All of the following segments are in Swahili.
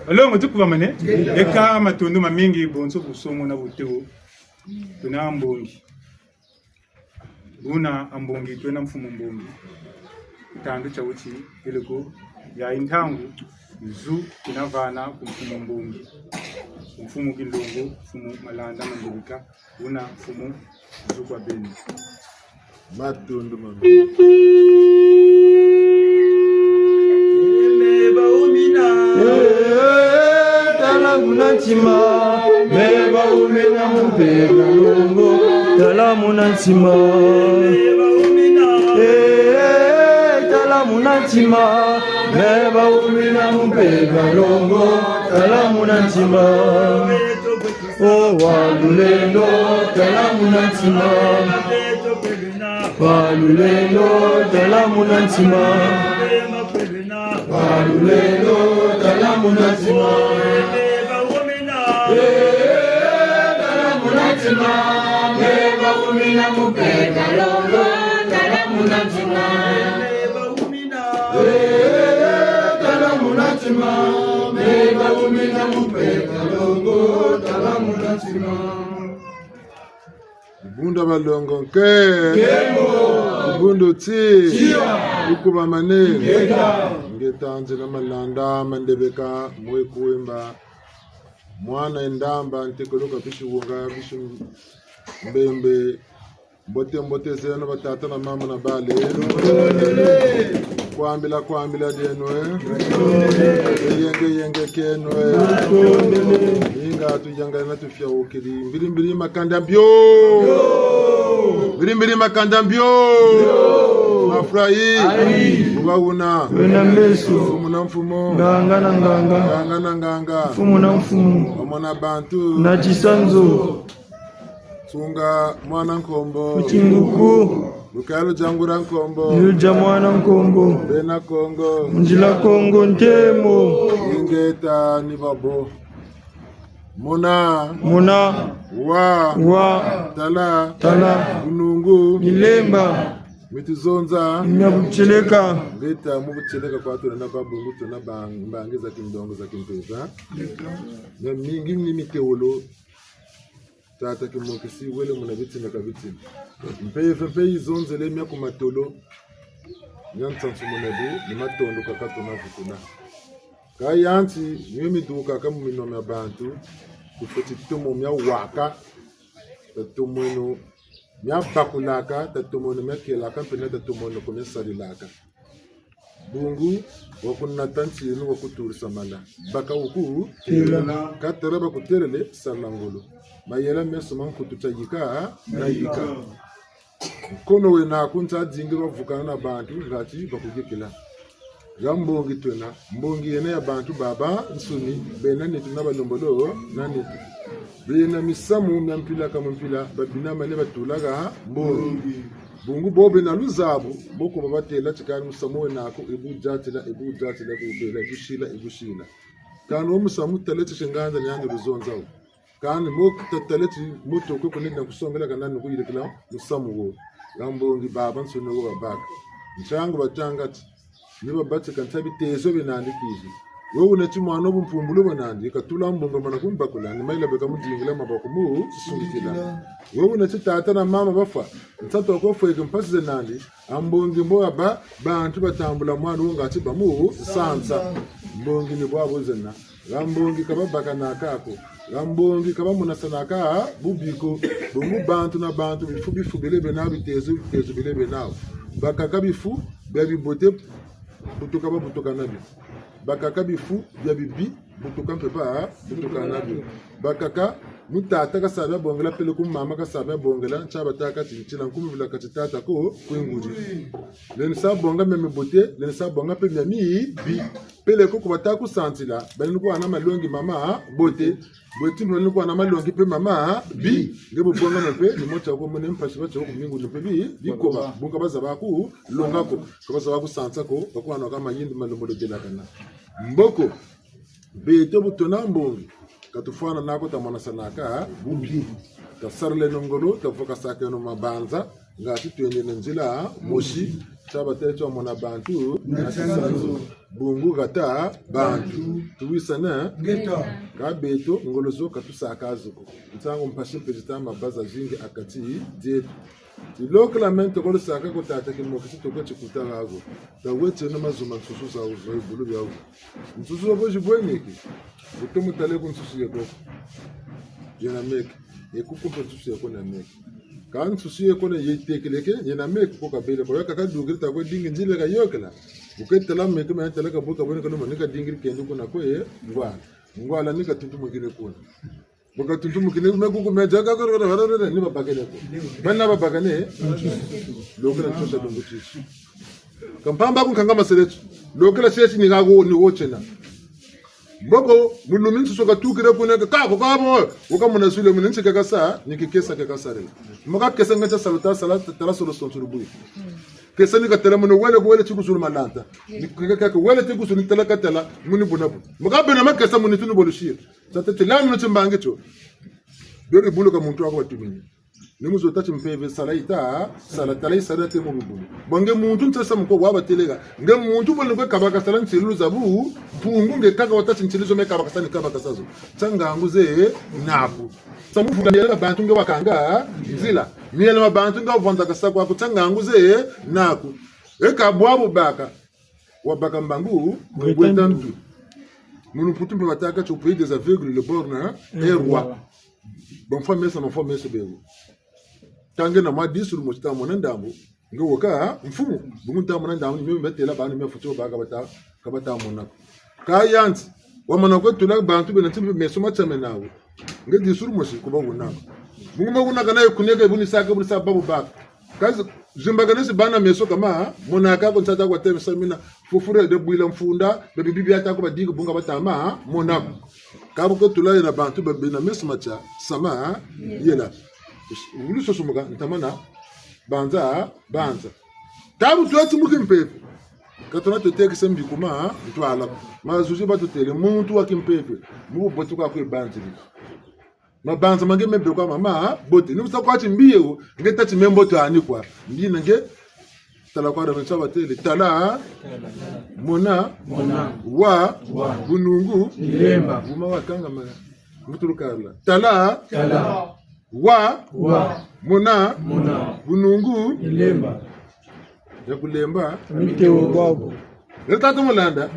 alongo tukuva mane eka matundu mamingi bonso kusomo na buteo tuna ambongi buna ambongi twena mfumo mbongi tandu cha uchi iliko ya intangu zu kinavana kumfumo mbongi mfumo kilongo mfumo malanda mandubika buna mfumo zu kwa beni matundu mama Munachima meba umena mupega longo tala munachima tala munachima meba umena mupega longo tala munachima o walulendo tala munachima walulendo tala munachima walulendo tala munachima meba umina mupega longo tala munachima tala munachima meba umina mupega longo tala munachima bunda balongo bundo ti ukuba mane ngeta nje na malanda mandebeka mwe kuimba mwana endamba ntekoloka bishuwonga bishu mbembe mbote zeno batata na mama na bale kwambila deno yenge keno inga tujanga na tufia ukiri mbiri makanda mbio mbiri makanda mbio mafurahi ubawuna wena mesu muna mfumo nganga mfumo na mfumo mwana bantu na chisanzo tunga mwana nkombo kuchinguku lukalo jangura nkombo yuja mwana nkombo bena kongo njila kongo ntemo ingeta ni babo muna wa tala unungu nilemba mituzonza nyabucheleka ngeta mubucheleka kwa tuna na babungu tuna bangiza kindongo za kimpeza na mingi ni mitewolo tata kimokisi wele munabiti na kabiti mpe izonze le mya kumatolo nyantsansu munabu ni matondo kakato na vukuna kayanti nyemi duka kama minoma abantu kufoti tomo mya waka tatomweno mya bakulaka tatomweno mya kelaka mpena tatomweno komya sarilaka bungu wakunna tanchinu wakuturisa mala baka uku katara bakuterele salangolo mayela meso mankutu chayika na yika kono we na kunta dingi bavukana na bantu ngati bakugekela gambongi tuna mbongi yene ya bantu baba nsuni bena nitu na balombolo na nitu bena misamu myampila kama mpila babina mane batulaga mbongi bungu bobe na luzabu boko babatela chikani musamu we nako ibujatila kubela ibushila kanu omusamu talete shinganza nyange ruzonzawo kandi mokutatalethi moto kokunenda kusongela kanani kuyilekela musamu wo gambongi baba nsone wo babaka nchango batangati niba batse kantabi tezo benandikizi wowe unati mwana obumpumbulo bonandi katula mbongo mana kumbakula ni maila beka mudingila mabako mu sungikila wowe unati tata na mama bafa ntata okofweke mpasize nandi ambongi mbo ba bantu batambula mwana ngati bamu sansa mbongi ni bwabo zena gambongi kababaka nakako gambongi kaba munasanaka bubiko bungu bantu na bantu bifu belebe na bitezo belebe nawo bakaka bifu babi bote butoka nabi bakaka bifu babi butoka mpepa butoka nabi bakaka mutata kasaba bongela pele ku mama kasaba bongela chaba taka tinchina nkumi bila katitata ko kwinguji len sa bonga meme bote len sa bonga pe nyami bi pele ko kubata ku santila bali ko ana malongi mama bote bote mlo ko ana malongi pe mama bi ngebo bonga mepe ni mocha ko mone mpasi bacho ko mingu pe bi ko ba bunga bazaba ku longa ko bazaba ku santsa ko ko ana kama yindi malombo de la kana mboko be to butona mbongi katufana nako tamana sanaka bubi tasarle nongolo tafoka sake no mabanza ngati tuende nenzila moshi tabatecho mona bantu nasisanzo bungu gata bantu tuwisana kabeto ngolozo katusakazuko ntango mpashe pejita mabaza zingi akati die tiloklamento kolo saka ko tata ke mo kito ko chikuta ngago ta wetse na mazuma nsusu za uzo ibulu bya uzo nsusu obo jibweneki utomu tale ko nsusu yeko yena meke ekuko ko nsusu yeko na meke kan nsusu yeko na yetekeleke yena meke ko kabele ko yakaka dugirta ko dingi njile ga yokela uketela meke ma tele ka buka bone ko no nika dingir kendo ko na ko e ngwala nika tuntu mugire ko boka tuntu mukine mekuko mejaga ko ni babagene ko banna babagane lokela tsosa dungutsisi kampamba ku kanga maseletso lokela sesi ni gago ni wochena bobo mulumi nsusoka tukire ko neka ka ko kabo ukamuna sule munense ka sa nikikesa ka sare maka kesa ngacha salata salata tala solo sonsurubu kesa ni ka tela muno wele ko wele chikusulu malanta nikika ka wele chikusulu tala ka tela muni bunabu maka bena makesa muni tunu bolushir sata tela muno chimbange cho dori bulu ka muntu wako watumini nimuzo tati mpeve salaita salata lai salate mo bulu bange muntu ntsa mko waba telega nge muntu bolu ko kabaka salan tsilu zabu pungu nge kaka watati ntilizo me kabaka sani kabaka sazo tsanga nguze napu samu fuga ndela bantu nge wakanga nzila miele mabantu nge vonda kasa kwa tsanga nguze naku eka bwabo baka wabaka mbangu wetantu munu putumbe wataka cho pays des aveugles le borna est roi bon fa mesa no fa mesa bego tange na madi suru mo sta mona ndambo ngo woka mfumu bungu ta mona ndambo ni mbetela bana me futo baga bata ka bata mona ka yanti wa mana ko tula bantu be na timbe meso ma tsame nawo nge di suru mo shi ko bangu na bungu ma kuna kana kunega buni saka buni sababu ba kazi zimbagane si bana meso kama mona ka ko tsata kwa tebe samina fufure de buila mfunda be bibi ata ko badiga bunga batama mona ka ko tula ina bantu be na meso macha sama yela ulu so sumuga ntamana banza tabu tuati mukimpepe katona toteke sembi kuma ntwala mazuji batutele muntu wakimpepe mu botuka ku banzi mabanza mange mebe kwa mama bote ni msa kwachi mbiye ngeta chimembo to ani kwa mbi nange tala kwa da nsaba tele tala mona wa bunungu lemba buma wakanga mara muturukala tala wa mona bunungu lemba ya kulemba miteo babo leta mulanda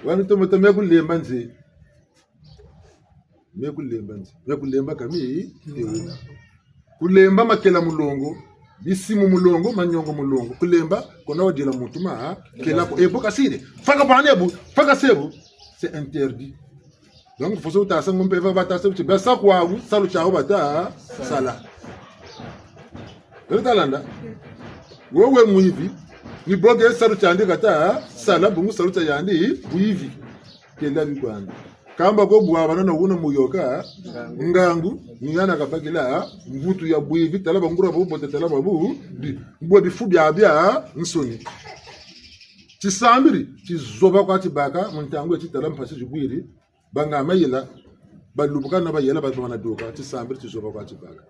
wani to mekulemba nzi mekulemba kami kulemba makela mulongo bisimu mulongo manyongo mulongo kulemba kona wadila mutuma kela ko epoka side faka banebu faka sebu c'est interdit donc faut sauter ça ngombe va bata sebu besa kwa wu salu chao bata sala leta wewe muivi ni boge salu chandi kata sala bungu salu chandi muivi kela bikwanda kamba ko bwabana na wuna muyoka ngangu nyana kabagila mvutu ya buivi talaba ngura bo tala babu bwo bifu bya nsoni tisambiri tizoba kwa tibaka muntango titala mpasi jubiri banga mayela balubuka na bayela ba doka tisambiri tizoba kwa tibaka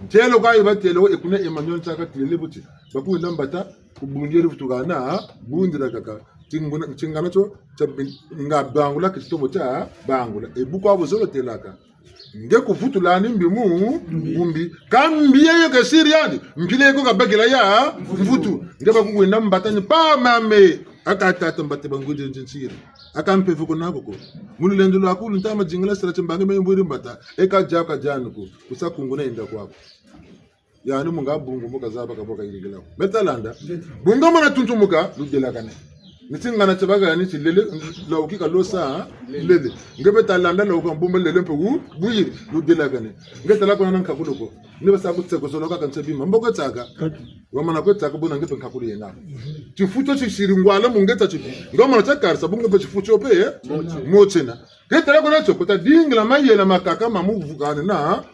ntelo kwa ibatelo ekune Emmanuel Chaka tilelebuti baku ndambata kubungeri futugana bundira kaka tingana cho nga bangula kitomo cha bangula ebuko abuzolo telaka nge kuvutulani mbi kambiye yo ke siriani mbile ko kabagela ya mvutu nge bakuwenda mbatani pa mame akatata mbate banguje nsiri akampe vuko nako ko mulendo lwako ntama jingala sira chimbange memburi mbata eka janu ko kusakunguna inda kwako yani munga bungu muka zaba kaboka iligela metalanda bunga mana tuntumuka ludela kane nitingana tsabaga yani tilele la ukika losa lele ngebe talanda la ukambumba lele mpu buyiri ludela kane ngeta la kona nanka kuloko niba sabu tseko soloka kansebi mboko tsaka wamana ko tsaka bona ngebe nkakulu yena tifuto chishirungwala mungeta chipi ngoma tsakar sabunga be chifuto pe mochena ngeta la kona tsokota dingla mayela makaka mamuvugana na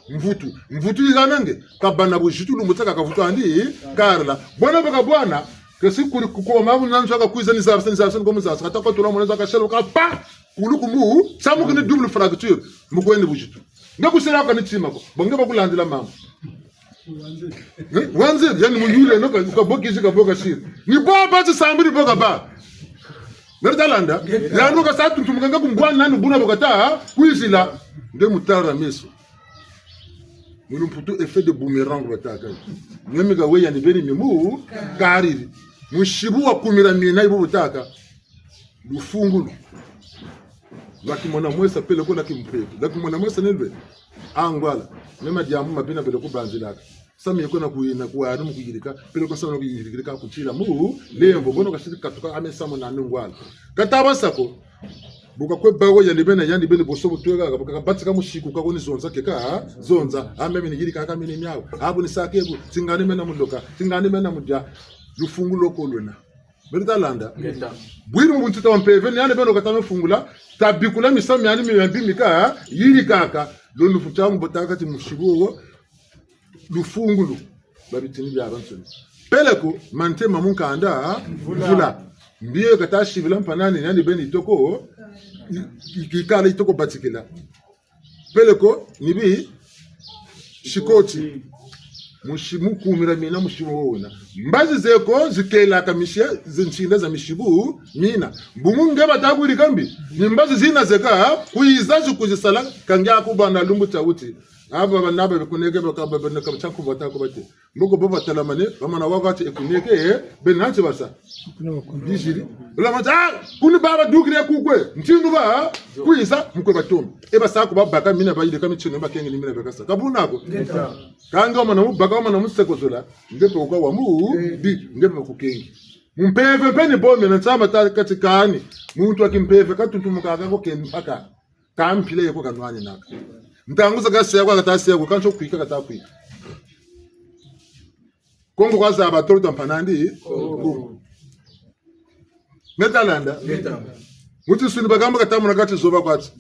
mvutu iganange kabana bushitu lumutsaka kavuto andi karla bona baka bwana kasi kuri kuko mamu nanzo akakuiza ni sabsen comme ça saka tola mona akashelo ka pa kulukumu samu kini double fracture mukweni bushitu ngakusera ka nitsima ko bonge bakulandila mama wanze yani muyule no ka boki ka boka shiri ni baba tsi sambiri boka ba Mertalanda ya no ka satu tumuganga kungwana nanu buna bokata kuisila nde mutara meso Munu putu effet de boomerang bataka nyemi ga weya ni beni mimu kariri mushibu wa kumira mina ibo butaka lufungulu laki mwana mwesa pele ko laki mpepe laki mwana mwesa nelwe angwala mema diamu mabina bele ko banzilaka sami ko na kuina ko ari mu kugirika pele ko sama no kugirika ku chila mu lembo bono ka shirika tuka amesa mo na ngwala kataba sako buka kwe bago ya libena yandi bele boso butwega ka batsika mushiku ka koni zonza keka zonza ameme ni girika ka mini myawo abu ni sakebu tingani mena mundoka tingani mena mudya lufungulo ko lwena Mertalanda bwiru mu ntita wampeve ni ane beno katame fungula tabikula misami ani miyambi mika yiri kaka lo nufutangu botaka ti mushibuwo lufungulu babitini bya bansoni peleko mante mamunka anda vula mbiye katashi vila mpanani ni ane beni toko ikikala itoko batikila peleko nibi shikoti mushimu kumira mina mushimu wona mbazi zeko zikela kamishe zinchinda za mishibu mina bumu ngeba taburi kambi ni mbazi zina zeka kuizaji kuzisala kangya kubana lungu tawuti aba banaba bekuneke bakaba beneka chaku batako bate mboko baba talamane bamana wakati ekuneke benanti basa bijiri la mata kuni baba dugire kukwe ntindu ba kuisa mukwe batom eba sako babaka mina bayide kamichino bakenge ni mina bekasa kabunako kanga mana mubaka mana musekozola ngepe kwa wamu bi ngepe kukengi mpeve pene bombe na tsama katikani muntu akimpeve katuntumuka akako kempaka kampile yeko kanwanye naka Mtanguza kasi ya kwa katasi ya kwa kancho kuika katakuika Kongo kwa za abatoro tampanandi Metalanda Muti suni bagamba katamu na kati zoba kwa ati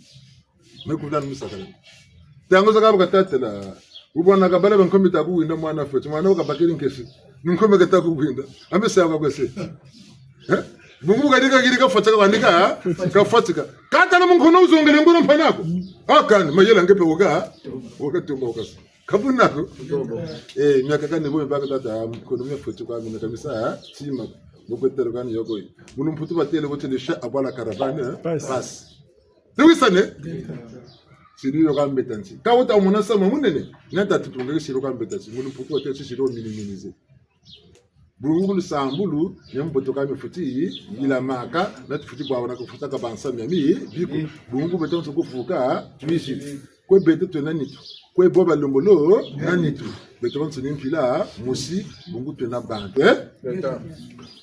Mekutana misakala Tanguza kaba katatela Ubwana kabala bankomi tabu winda mwana fetu Mwana wakabakiri nkesi Nkome kataku winda Amese ya kwa kwese Bungu kadika girika fataka wandika kafatika kata na mungu no uzongele ngono mpanako akani mayela ngepe wakati mbokasa kabunako myaka kane bo mbaka tata mkono mfetu kwa mina kamisa tima mokotero kani yoko muno mputu batele wotelesha abala caravane pass tuwisane siriyo kambetansi kawuta umunasa munene nata tutunga siriyo kambetansi muno mputu batele siriyo minimize Bungulu sambulu nyamboto kame futi ila maka na tufuti bwa wana kufuta ka bansa myami biku bungu beton so kufuka tuishi kwe bete tena nitu kwe boba lombolo na nitu beton so nimpila musi bungu tena bande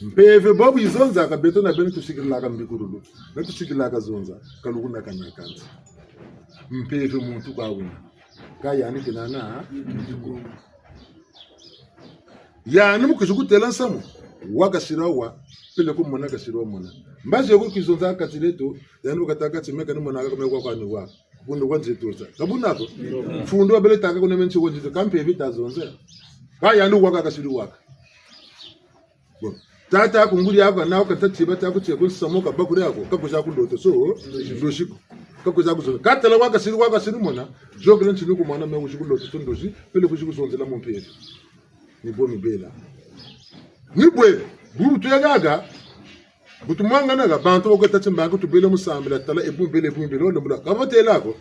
mpeve bobu izonza ka beton na bene tushikila ka mbikurulu na tushikila ka zonza kalukuna kana kanza mpeve muntu kwa wina kaya ni kinana ya nimu kujukutela nsamu wakashirawa pele ko mona kashirawa mona mbaje ko kizonza katileto yanu kataka timeka ni mona akamekwa kwa niwa bundo kwanze toza kabunako fundo abele taka kuna menchi wonje kampe vita zonze kaya ndu waka kashiriwa bon tata kunguri yako nawo katatiba takuche ko samoka bakuri yako kakuja kundoto so ndoshiko kakuja kuzo katala waka shiri mona jogren chinuko mona mewo shikuloto so ndoshi pele kujikuzonzela mompere Nibo mibela Nibwe Butu ya gaga Butu mwanga naga Bantu wako tachimba Kutubele musambila Tala ebumbele Ola mbula Kavote lako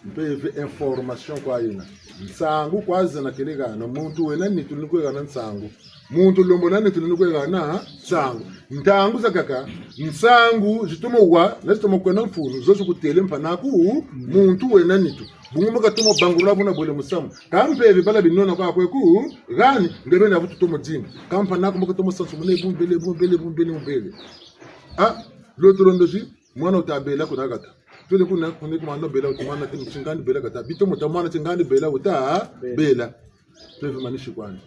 Mpeve information kwa yina Nsangu kwa zana kelega Na muntu wena nitulinikwe na nsangu Muntu lombo na nitulinikwe na nsangu Ntangu za kaka Nsangu Jitomo wa Na jitomo kwena mfunu Zosu kutele mpanaku Muntu wena nitu Bungu katumo bangula buna bole musamu kampeve bala binona kwa kweku gani ngebe na butu tomo jimbi kampa nako moko tomo sansu mune bumbele lotro ndoji mwana utabela kunagata tule kuna mwana bela utumana tingani bela kata bitomo tamana tingani bela uta bela teve manishi kwani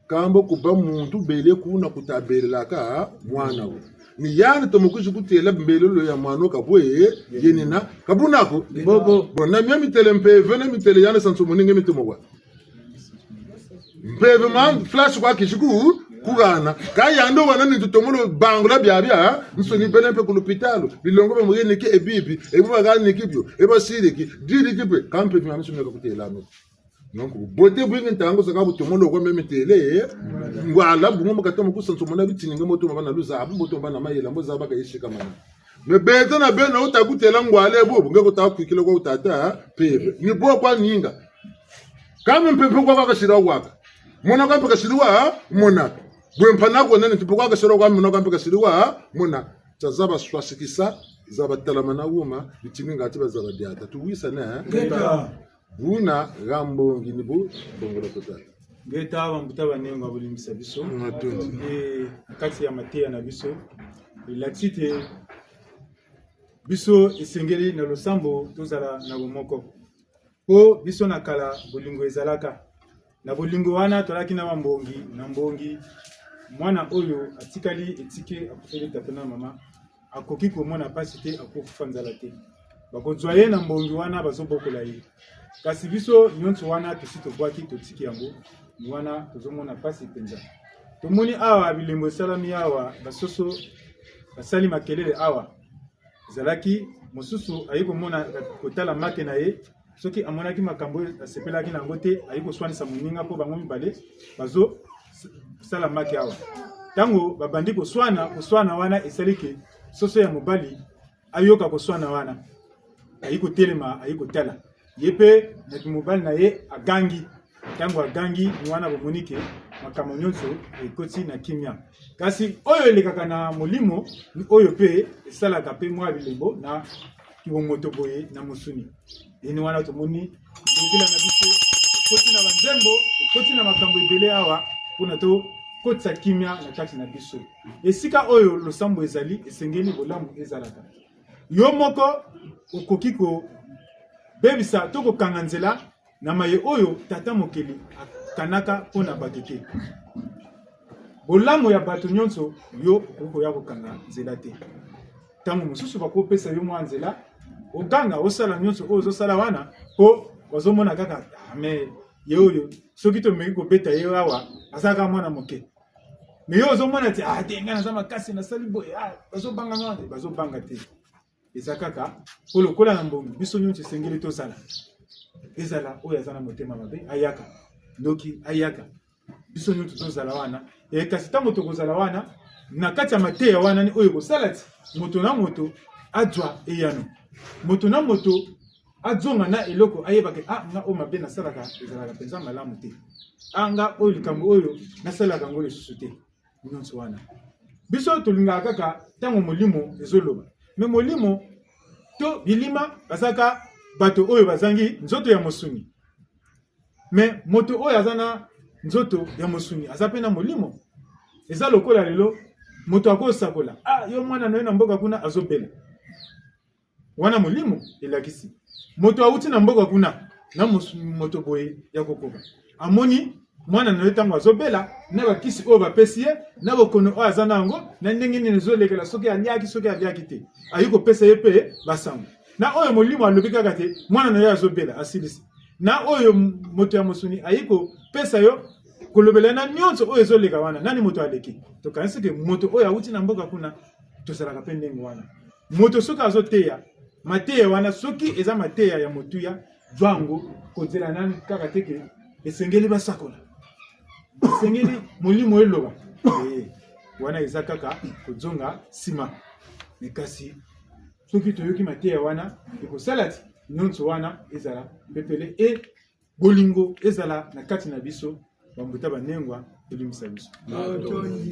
kambo kuba muntu bele kuna kutabela ka mwana we ni yani tomokushi kutela mbelelo ya mwana kabwe yenina kabunako bobo bona myami telempeve na mitele yana sanso muninge mitomowa mpeve man flash kwa kishiku kugana kaya ndo wana ni tutomulo bangula byabya nsoni belempe ku l'hôpital bilongo be niki ebibi ebuba gani nikibyo eba siriki diri kipe kampe myami sumeka kutela no donc bote bwingi ntango saka butomondo kwa meme tele ngwala bungo makatama kusanso mona bitininga moto mabana luza abu boto bana mayela mboza baka yishika mana me beta na bena utakutela ngwale bo bunga kutakwikile kwa utata pepe ni bo kwa ninga kama mpepe kwa kashira waka mona kwa kashiriwa mona bwempana ko nene tipo kwa kashira kwa mona kwa kashiriwa mona tazaba swasikisa zaba talamana wuma bitininga atiba zaba diata tuwisa na buna gambo nginibu bongola total ngeta bambuta banengo abulimisa biso akati ya mateya na biso ilatite biso esengeli na losambo tozala na bomoko po biso na kala bolingo ezalaka na bolingo wana tolaki na bambongi na mbongi mwana oyo atikali etike akufeli tata na mama akoki komona pasi te akufa nzala te bakozwa ye na mbongi wana bazobokola ye kasi biso nyonso wana tosi tobwaki totiki yango wana tozomona pasi mpenza tomoni awa bilembo esalami awa basoso basali makelele awa ezalaki mosusu ayi komona kotala make na ye soki amonaki makambo asepelaki nango te ayi koswanisa moninga mpo bango mibale bazosala make awa ntango babandi koswana wana esaliki soso ya mobali ayoka koswana wana ayi kotelema ayi kotala ye mpe na mobali na ye agangi ntango agangi wana bomonike makambo nyonso ekoti na kimia kasi oyo elekaka na molimo oyo mpe esalaka mpe mwa bilembo na kibomoto boye na mosuni eni wana tomoni dokila na biso ekoti na banzembo ekoti na makambo ebele awa mpona tokotisa kimia na kati na biso esika oyo losambo ezali esengeli bolamu ezalaka yo moko okoki kobebisa to kokanga nzela na maye oyo tata mokeli akanaka mpona bato te bolamu ya bato nyonso yo okoya kokanga nzela te ntango mosusu bakopesa yo mwa nzela okanga osala nyonso oyo ozosala wana mpo bazomona kaka me ye oyo soki tomeki kobeta ye awa azalaka mwana moke me yo ozomona ti te ngai naza makasi nasali boye bazobanga nga te bazobanga te eza kaka mpo lokola na mbongo biso nyonso esengeli tozala ezala oyo aza na motema mabe ayaka noki ayaka biso nyonso tozala wana kasi ntango tokozala wana na kati ya mateya wana ni oyo kosala ti moto na moto adzwa eyano moto na moto adzonga na eloko ayebaka nga oyo mabe nasalaka ezalaka mpenza malamu te nga oyo likambo oyo nasalaka ngo lisusu te nyonso wana biso tolingaka kaka ntango molimo ezoloba me molimo to bilima bazaka bato oyo bazangi nzoto ya mosuni me moto oyo aza na nzoto ya mosuni aza pe na molimo eza lokola lelo moto akosakola yo mwana na ye na mboka kuna azobela wana molimo elakisi moto awuti na mboka kuna na moto boye ya kokoka amoni mwana na ye ntango azobela na bakisi oyo bapesi ye na bokono oyo aza na yango na ndenge nini ezolekela soki aliaki soki aliaki te ayi kopesa ye mpe basango na oyo molimo alobi kaka te mwana na ye azobela asilisi na oyo moto ya mosuni ayi kopesa yo kolobela na nyonso oyo ezoleka wana nani moto aleki tokanisi ke moto oyo awuti na mboka kuna tozalaka mpe ndenge wana moto soki azoteya mateya wana soki eza mateya ya motuya jwango kozela nani kaka teke esengeli basakola esengeli molimo eloba wana eza kaka kozonga nsima kasi soki toyoki mateya wana ekosala ti nyonso wana ezala pepele bolingo ezala na kati na biso bambuta banengwa elimisa biso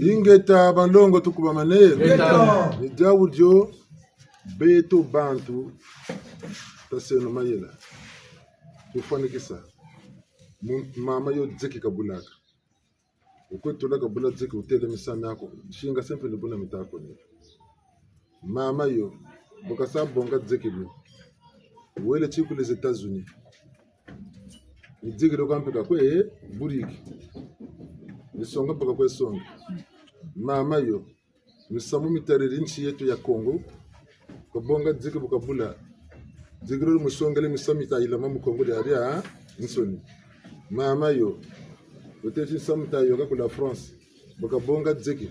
ingeta bandongo tukuba maneye nijawu beto bantu taseno mayela tufanikisa mama yo dzeki kabulaka ukwetula kabula dzeki utele misana yako shinga sempre ndibuna mitako ni mama yo bokasa bonga dzeki bi wele chiku les États-Unis dzeki ndo kampeka kwe buriki nisonga mpaka kwe songa mama yo misamu mitariri nchi yetu ya Kongo kabonga dzeki bukabula dzeki ndo musongele misamita ila mamu Kongo de abia nsoni mama yo otechi samita yoka kula France bukabonga dzeki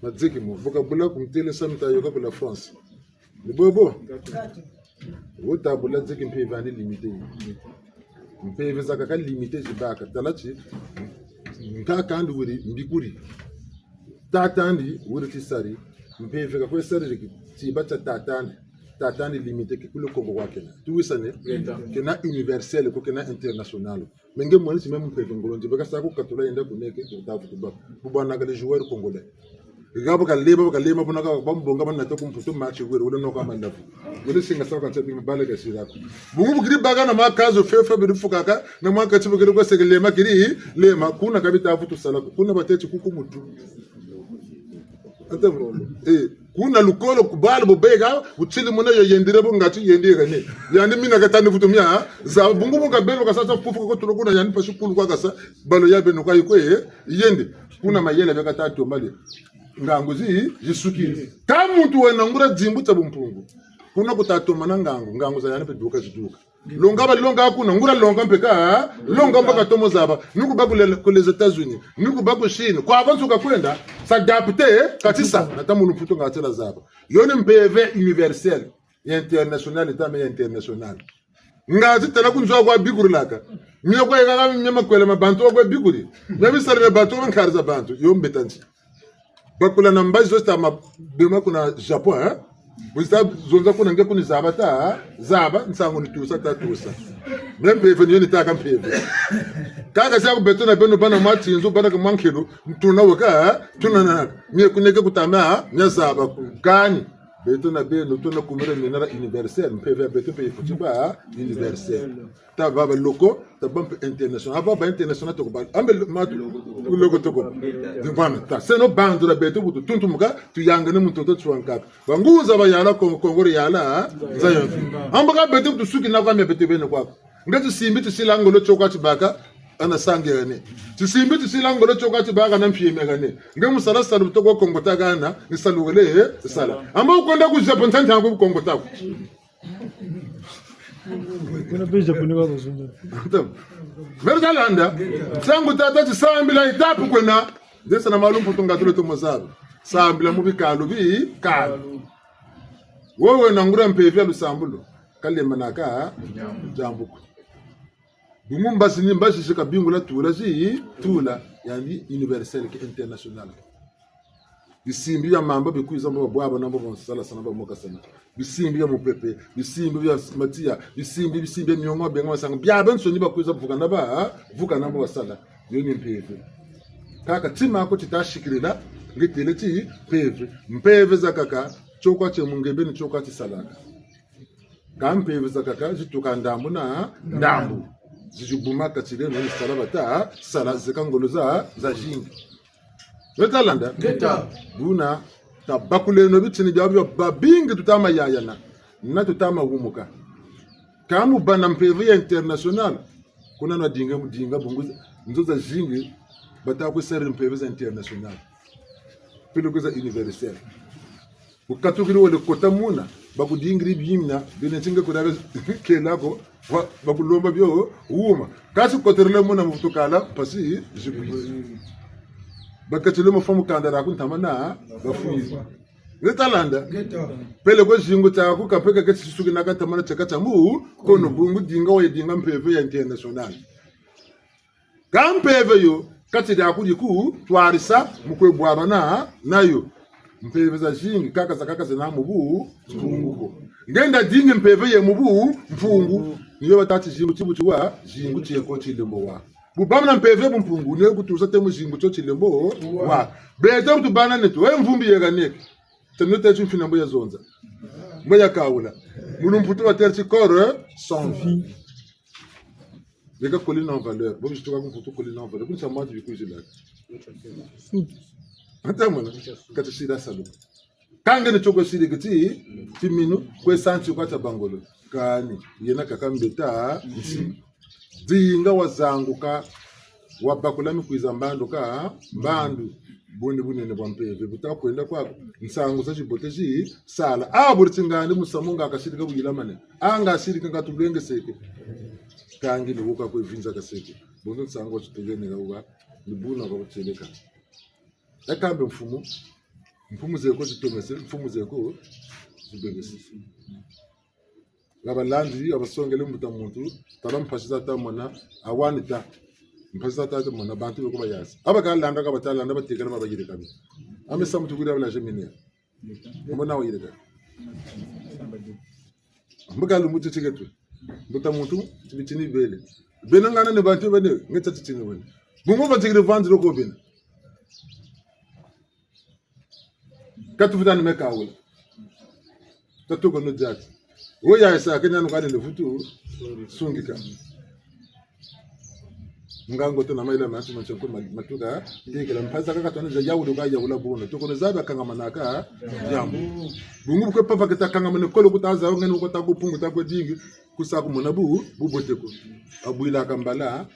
madzeki mo bukabula kumtele samita yoka kula France ni bobo wotabula dzeki mpe vandi limité mpeve zakaka limite jibaka talachi nkakandi wuri mbikuri tatandi wuri tisari mpeve kakwe sari tibacha tatandi limite kule kongo wakena tuwisane kena universel ko kena international menge mwani si même mpeve ngolonje baka sako katula yenda kuneke tafu tuba bubana ga les joueurs congolais gabo ka leba bona ka bambonga bana to kumputo match wuri wala no ka mandafu wala singa sako ka bi bale ga sirako bungu bugiri baga na makazo fefe bi fukaka na maka tibugiri ko segele makiri lema kuna kabita futu salako kuna bateti kukumutu kuna lukolo kubala bobega utili mona yendire bo ngati yendire ne yani mina katani futumia za bungu bunga belo kasasa pufu ko tulokuna yani pashukulu kwa kasa balo yabe no kwa yiko yende kuna mayele beka tatu mbali nganguzi jisukiri kamuntu wenangura dzimbu tabumpungu kuna kutatoma na ngangu za yani peduka ziduka longa ba longa kuna ngura longa mpeka longa mpaka tomo zaba nuku baku les États-Unis nuku baku Chine kwa avansu ka kwenda s'adapter katisa natamu luputo ngatela zaba yone mpeve universel international etame international ngazi tala kunzwa kwa biguru laka miyo kwa yaka nyama kwele mabantu kwa biguri nyabi sarbe bantu nkarza bantu yombetanzi bakula nambazi zosta mabema kuna Japon Busta zonza kuna nge kuni zaba nsango nitusa tatusa mpeve niyo nitaka mpeve kaka siya kubetona beno bana matinzo bana kamankelo mtuna waka tunana miye kuneke kutama nya zaba kani betona beno tuna kumere minara universel mpeve beto pe futiba universel ta baba loko ta bampe international baba international to ba ambe matu logo to ko bana ta seno bandura beto butu tuntumuka tu yangane muntoto tsuanka banguza ba yala kongore yala zayo ambaka beto tu suki na kwa me beto beno kwa ngati simbi tu silangolo choka tibaka ana sangene tisimbi tisilangolo choka tibaka na mpiyeme gane ngemu sala sala to ko kongota gana ni salugele sala amba ukonda ku Japan tanta ko kongota ko kuna beja kuni baba zonda Mergalanda sangu tata tisambila itapu kwena desa na malumpu tungatule tumozabe sambila mubikalu bi kalu wewe nangura mpevya lusambulo kale manaka jambuko bumumba sinimba shika bingula tula yani universel ke international bisimbi ya mambo bikuiza mbo bwabo nambo bonsala sana bamoka sana bisimbi ya mupepe bisimbi ya matia bisimbi miongo bengo sanga byaba nsoni bakuiza vuka nambo wasala yoni mpeve kaka tima ko titashikirila ngiteleti mpeve zakaka chokwa che mungebe ni chokwa tisalaka kampeve zakaka zituka ndambu na ndambu zijubuma katile no salabata sala zekangolo za jingi wetalanda buna tabakule no bitini byabyo babingi tutama yayana na tutama humuka kamu bana mpeve ya international kuna na dinga bunguza nzoza jingi bata ko ser mpeve za international piluguza universel ukatukiri wale kota muna bakudingiri byimna binetsinga kudaga kelako bakulomba byo uma kasi koterele muna mutukala pasi jibuyi bakatile mofamu kandara kuntamana bafuyi netalanda pele ko jingu ta ku kapeka ke sisuki nakatamana chakata mu kono bungu dinga wa dinga mpeve ya international kampeve yo kati da ku diku twarisa mukwe bwabana nayo mpeve za jingi kaka zina mubu mfungu ngenda dinge mpeve ye mubu mfungu niyo batati jingu chibuchiwa jingu chiyeko chilembo wa bubamna mpeve mfungu niyo kutuza temu jingu cho chilembo wa beto tubana netu we mvumbi ye ganeke tenote chimfina mboya zonza mboya kaula munu mputu wa terci corps sans vie lega colline en valeur bo bishtuka kumputu colline en valeur kuncha madu bikujila Atamana kati shida salu kange ne choko shiri giti timinu kwe sanchi kwata bangolo kani yena kakambeta nsi dinga wazanguka wabakulami kuiza mbando ka mbandu buni ne bwampeve butaka kwenda kwako nsango za chiboteji sala buritsingani musamunga akashirika buyilamane anga ashirika ngatulenge seke kange ne wuka kwevinza kaseke bondo nsango chitugene ga nibuna kwa kuteleka akambe mfumu zeko zitomese mfumu zeko zibengesi ngabalandi abasongele mbuta muntu tabampashisa tamona awanita mpashisa tamona bantu bekuba yazi abakalanda kabatalanda batikana babagire kabi amesa mtu kuri abala jemine mbona wayire ka mbugalu mutu tigetu mbuta muntu tibitini bele benangana ne bantu bane ngeta titini wene bungo batigire vandro ko bena katu vidani mekawula tatuko no jati oya isa kenya no kale lefutu sungika ngango to na maila matu manchonko matuka tikela mpasa kaka tona za yawulo ka yawula bono to kono zabe kanga manaka jambo bungu ko papa kita kanga mane kolo kutaza ngene ko takupungu takwe dingi kusaku munabu buboteko abuila kambala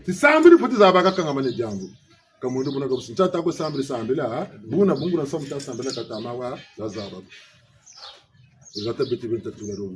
tisambiri futi za baka kanga mane jambo kamundu buna ko sinta tako sambila buna bungu na samta sambila katamawa lazaba zata biti binta tularo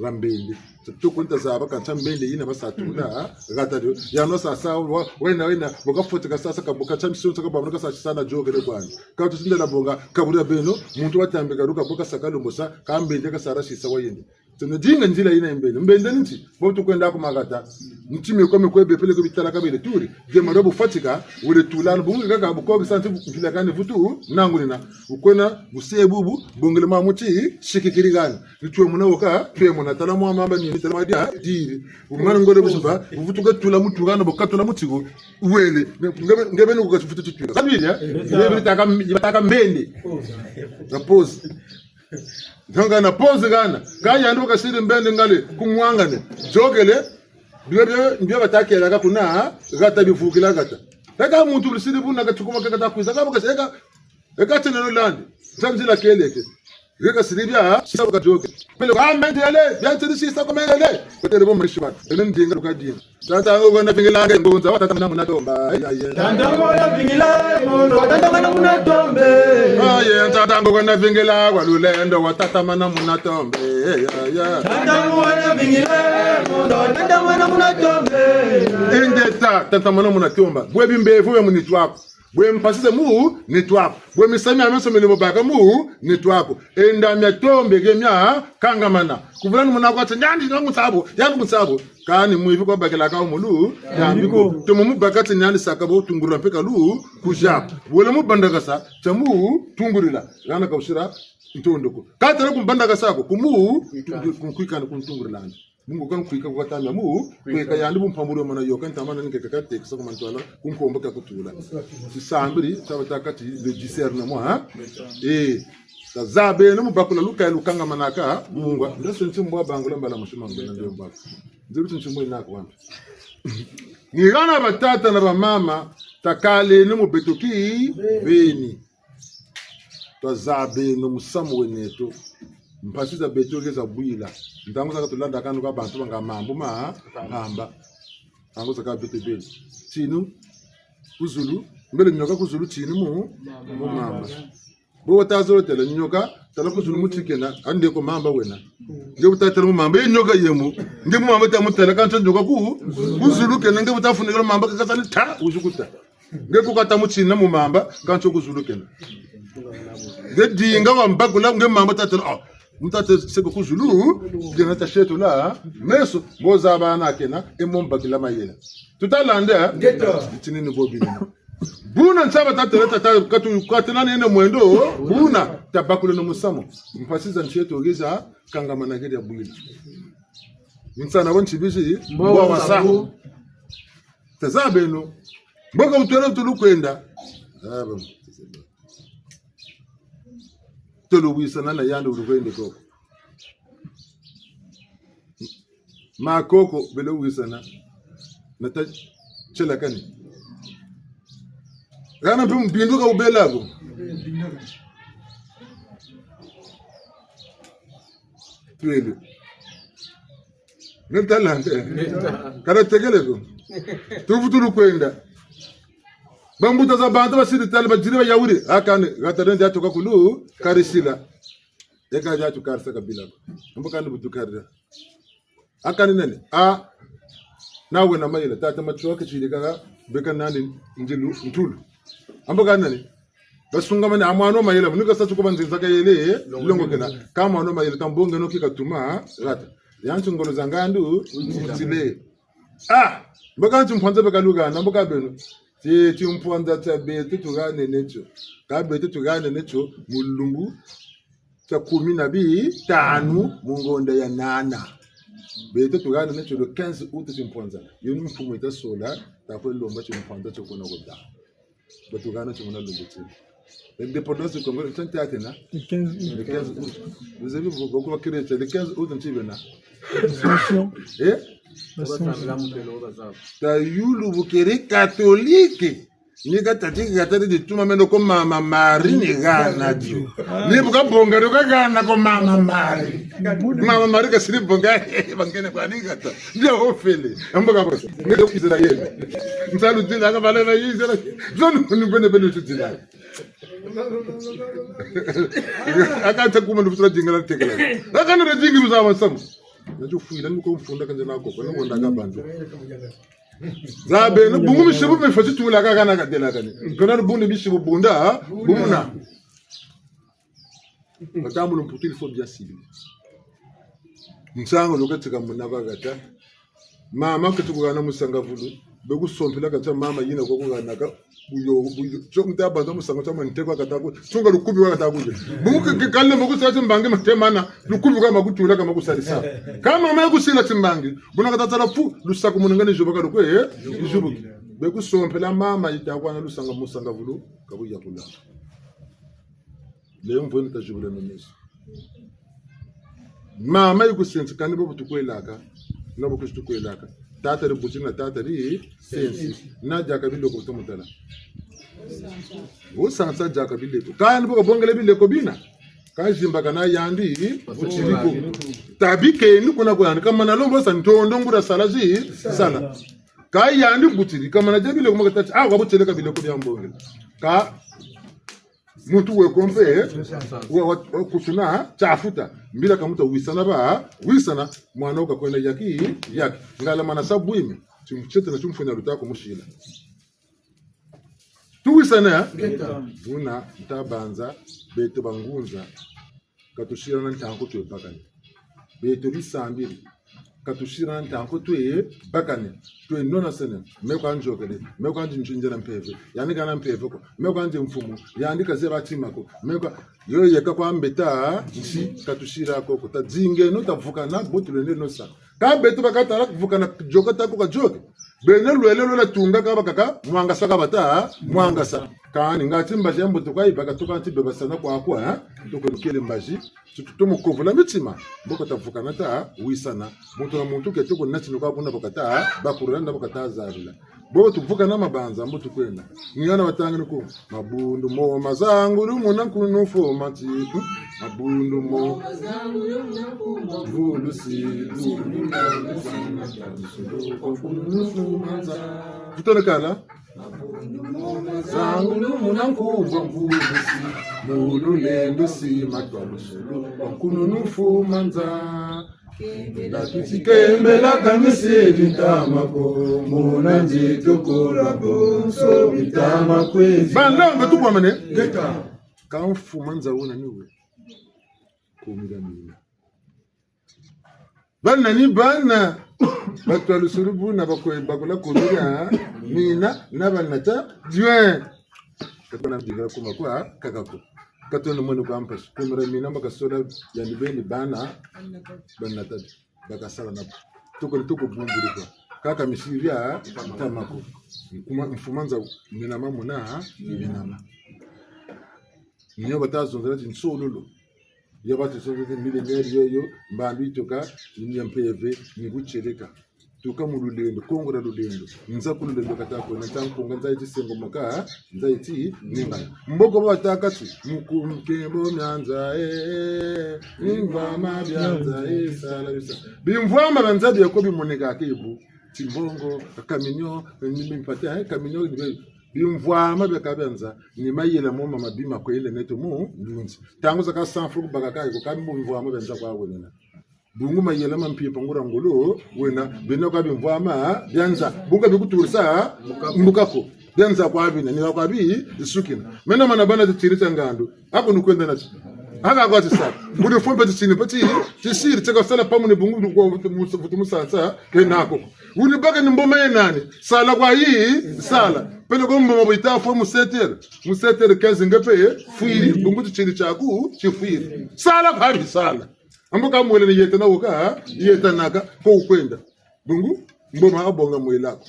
rambende tukunta zaba kancha mbende yina basatula gata ya no sasa wena boka fotika sasa kaboka champion saka babuka sasa sana jogere kwani ka tusinda la bonga kabura beno muntu watambika ruka boka sakalo musa kambende ka sara shisa wayende tunadinga njila yina mbende nti botu kwenda kumagata ntime kwa mekwebe pele ko bitala kabele turi je marobo fatika wele tulana bungu kaka buko santi vile kane futu nangulina ukona busebubu bongele mamuti shikikirigana nitwe munawoka twe munatala mu amamba ni bitala dia diri umwana ngore busuba uvutu gatula mutugana bokatula mutigo wele ngebe nuko futu tutira sabirya ngebe bitaka mbende na pose Nanga na pose gana kaya ndo kasiri mbende ngale kumwangane jogele ndiyo batakera ka kuna gata bifukila gata eka muntu bisiri buna gatukuma kaka takwiza ka bukaseka eka tenero landi zamzila keleke reka siribya sisa ka joge pele ka mendele byantiri sisa ko mendele kotele bo mrishiba ene ndinga ukadinga tata ngo na vingilanga ngonza watata na munatomba tanda ngo na vingilanga ngo tata na munatombe aye tata ngo na vingilanga walulendo watata na munatombe tanda ngo na vingilanga ngo tata na munatombe indeta tata na munatomba bwebi mbevu we munitwako bwe mpasise mu nitwako bwe misami amesomele mubaka mu nitwako enda myatombe gemya kangamana kuvulani munako ati nyandi ngusabo yandu musabo kani muivi kwa bakela ka umulu yambiko to mu bakati nyandi sakabo tungurira peka lu kuja wole mu bandagasa tamu tungurira yana ka usira ntondoko katara kumbandagasa sako kumu kuikana kuntungurira mungu kan kuika kwa tamya mu kuika yandu bumpamuro mana yokan tamana ngeke kate kisoko mantwala kunkomba ka kutula sisambiri tabatakati le discernement zabe no mubakula luka lukanga manaka mungu ndaso ntimbo bangula mbala mushima ngena ndio baba nzirutu ntimbo inako wambi ngirana batata na bamama takale no mubetoki beni zabe no musamu weneto mpasiza betoke za bwila ndango saka tulanda kanu ka bantu banga mambo ma hamba ango saka betebeli tinu kuzulu mbele nyoka kuzulu tinu mu mama bo tazo tele nyoka tala kuzulu mutikena ande ko mamba wena nge butatele mu mamba nyoka yemu nge mu mamba ta mutele kan nyoka ku kuzulu kena nge butafunira mamba kakasani ta ujukuta nge kukata mutina mu mamba kan kuzulu kena nge dinga wa mbagula nge mamba tatele mutate seko kuzulu gena tasheto la meso boza bana kena emomba kila mayela tutalande tinini bobina buna nsaba tata katu katana nene mwendo buna tabakule no musamo mpasiza nsheto ogeza kangamana gede ya bwila nsana wonchi bizi mbowa wasaho tazabeno mboga utwele tulukwenda tolo wisana na yando urwende koko ma koko belo wisana nata chela kani gana binduka ubelago twele netalante kana tegeleko tuvutulu kwenda bambuta za bantu basiri tali bajiriba yawuri akane gatarende atoka kulu karisila eka jatu karsa kabila mbuka ndu butukarira akane nene nawe na mayela tata machoka chirika beka nani njilu ntulu ambuka nani basungamane amwano mayela bunika sa tuko banzi zaka yele longo kena kama ano mayela tambonge no kikatuma rata yanchu ngolo zangandu utile mbaka mpwanza bakaluga na mbaka beno ti mpwanza tabe tutugane necho kabe tutugane necho mulungu ta 15 mungonda ya nana bete tugane necho le 15 août mpwanza yoni mfumo itasola tapo lomba chimpwanza chokona goda batugana chomona lumbuti l'indépendance du Congo c'est Athéna le 15 août vous avez beaucoup créé le 15 août ntivena ta yulu bukere catholique ni katati katati de tuma meno ko mama Marie ni gana dio ni buka bonga do gana ko mama Marie ka siri bonga bangene kwa ni gata ndio ofele amboka bosa ni do Israel msalu dila ka bale na Israel zonu ni bene tutila akata kuma ndufutra jingala tekela akana re jingi muzama sam najo fuila ni ko mfunda kanje nako ko ngo ndaga banjo zabe no bungu mishibu me fati tula ka kana kadela kane kono bungu mishibu bunda bumuna batamu mputili fo bien ciblé nsango lokatika munaba gata mama kutukugana musanga vulu begu sompila kata mama yina ko kugana ka buyo cyo mtaba ndo musanga cyo manteko katako tunga lukubi wa katako bungu kalle mugu sasa mbange matemana lukubi kwa magutula kama kusalisa kama mama kusila timbange buna katatala fu lusaka munangane joboka lokwe ijubuki begu sompila mama itakwana lusanga musanga vulu kabuya kula leo mvoni tajubula nomesi mama yukusensi kandi bobu tukwelaka nabo kustukwelaka tata ri bucina tata ri sensi na jaka bile ko to mutala bo sansa jaka bile ko kandi bobu bongele bile ko bina ka jimba kana yandi buciriko tabike ni kuna ko yandi kama na lombo santondo ngura salaji sala ka yandi buciri kama na jabile ko makata wa bucele ka bile ko byambongela ka mutu we kompe wa kusuna chafuta mbila kamuta wisana mwana ukakwenda yaki ngala mana sabwime tumchete na tumfanya lutako mushila tuwisana una ntabanza beto bangunza katushira na ntanko twe bakane beto bisambiri katushira na ntanko twe bakane twe nona sene mekwa njokele mekwa njinjinjera mpeve yani kana mpeve ko mekwa nje mfumu yani kaze batimako mekwa yo yeka kwa mbeta nsi katushira ko kutadzinge no tavukana botulene no sa ka beto bakatara kuvukana jokata ko kajoke bene lwelelo la tunga ka bakaka mwanga saka bata mwanga sa kani ngati mbaji ambo tukai bakatoka ntibe basana kwa tokolukele mbaji tumukovula mitima mboko tavukana ta wisana muntu na muntu ke toko nati nuka kuna bakata bakuranda bakata zarila bo tuvukana mabanza mbo tukwenda ngiyana batangana ko mabundu mo mazangu rumuna kunufu mati mabundu mo mazangu rumuna vulusi kutonekala zangu munankuva mvulusi mululendo si matwalusulu wakununufu manza Kembela kamisi vitamako muna njitukura bonso vitama kwezi Bandanga tukwa mane Geka Kamfu manza una niwe Kumida mina Bana ni bana Batwalusulu buna bakula kumida Mina nabanata Juen Kakuna mjiga kuma kwa kakako Katono mwenu kwa mpash kumira mina makasoda yanibeni bana banata bakasala na tuko bumbuli kwa kaka mishiria tamako kuma mfumanza minama muna minama niyo batazonzera nsolulo yabati sonze millennial yoyo mbandu itoka nyempeve niguchereka tuka mululendo kongora lulendo nza kululendo katako na tanko nza iti sengo maka nza iti ninga mboko batakati mukumkembo myanza ingwa mabyanza sala bisa bimvwama banzabi yakobi moneka akebu timbongo kaminyo nimpata kaminyo bimvwama byakabyanza ni mayela moma mabima ko ile neto mu ndunzi tango zaka sanfru bakaka ko kambo bimvwama benza kwa wena bungu mayela mampi pangura ngolo wena bino ka bimvwama byanza bunga bikuturisa mbukako denza kwa bina ni kwa bi isukina mena manabana titirita ngando ako nukwenda na aka kwa tsaka budi fombe tsini pati tisiri tsaka sala pamu ne bungu kwa musa kenako uni baka ni mboma yenani sala kwa hii sala pele ko mboma bita fo museter 15 ngape fuiri bungu tsini chaku chifuiri sala kwa bi sala amboka mwele ne yeta na woka yeta naka ko ukwenda bungu mboma abonga mwelako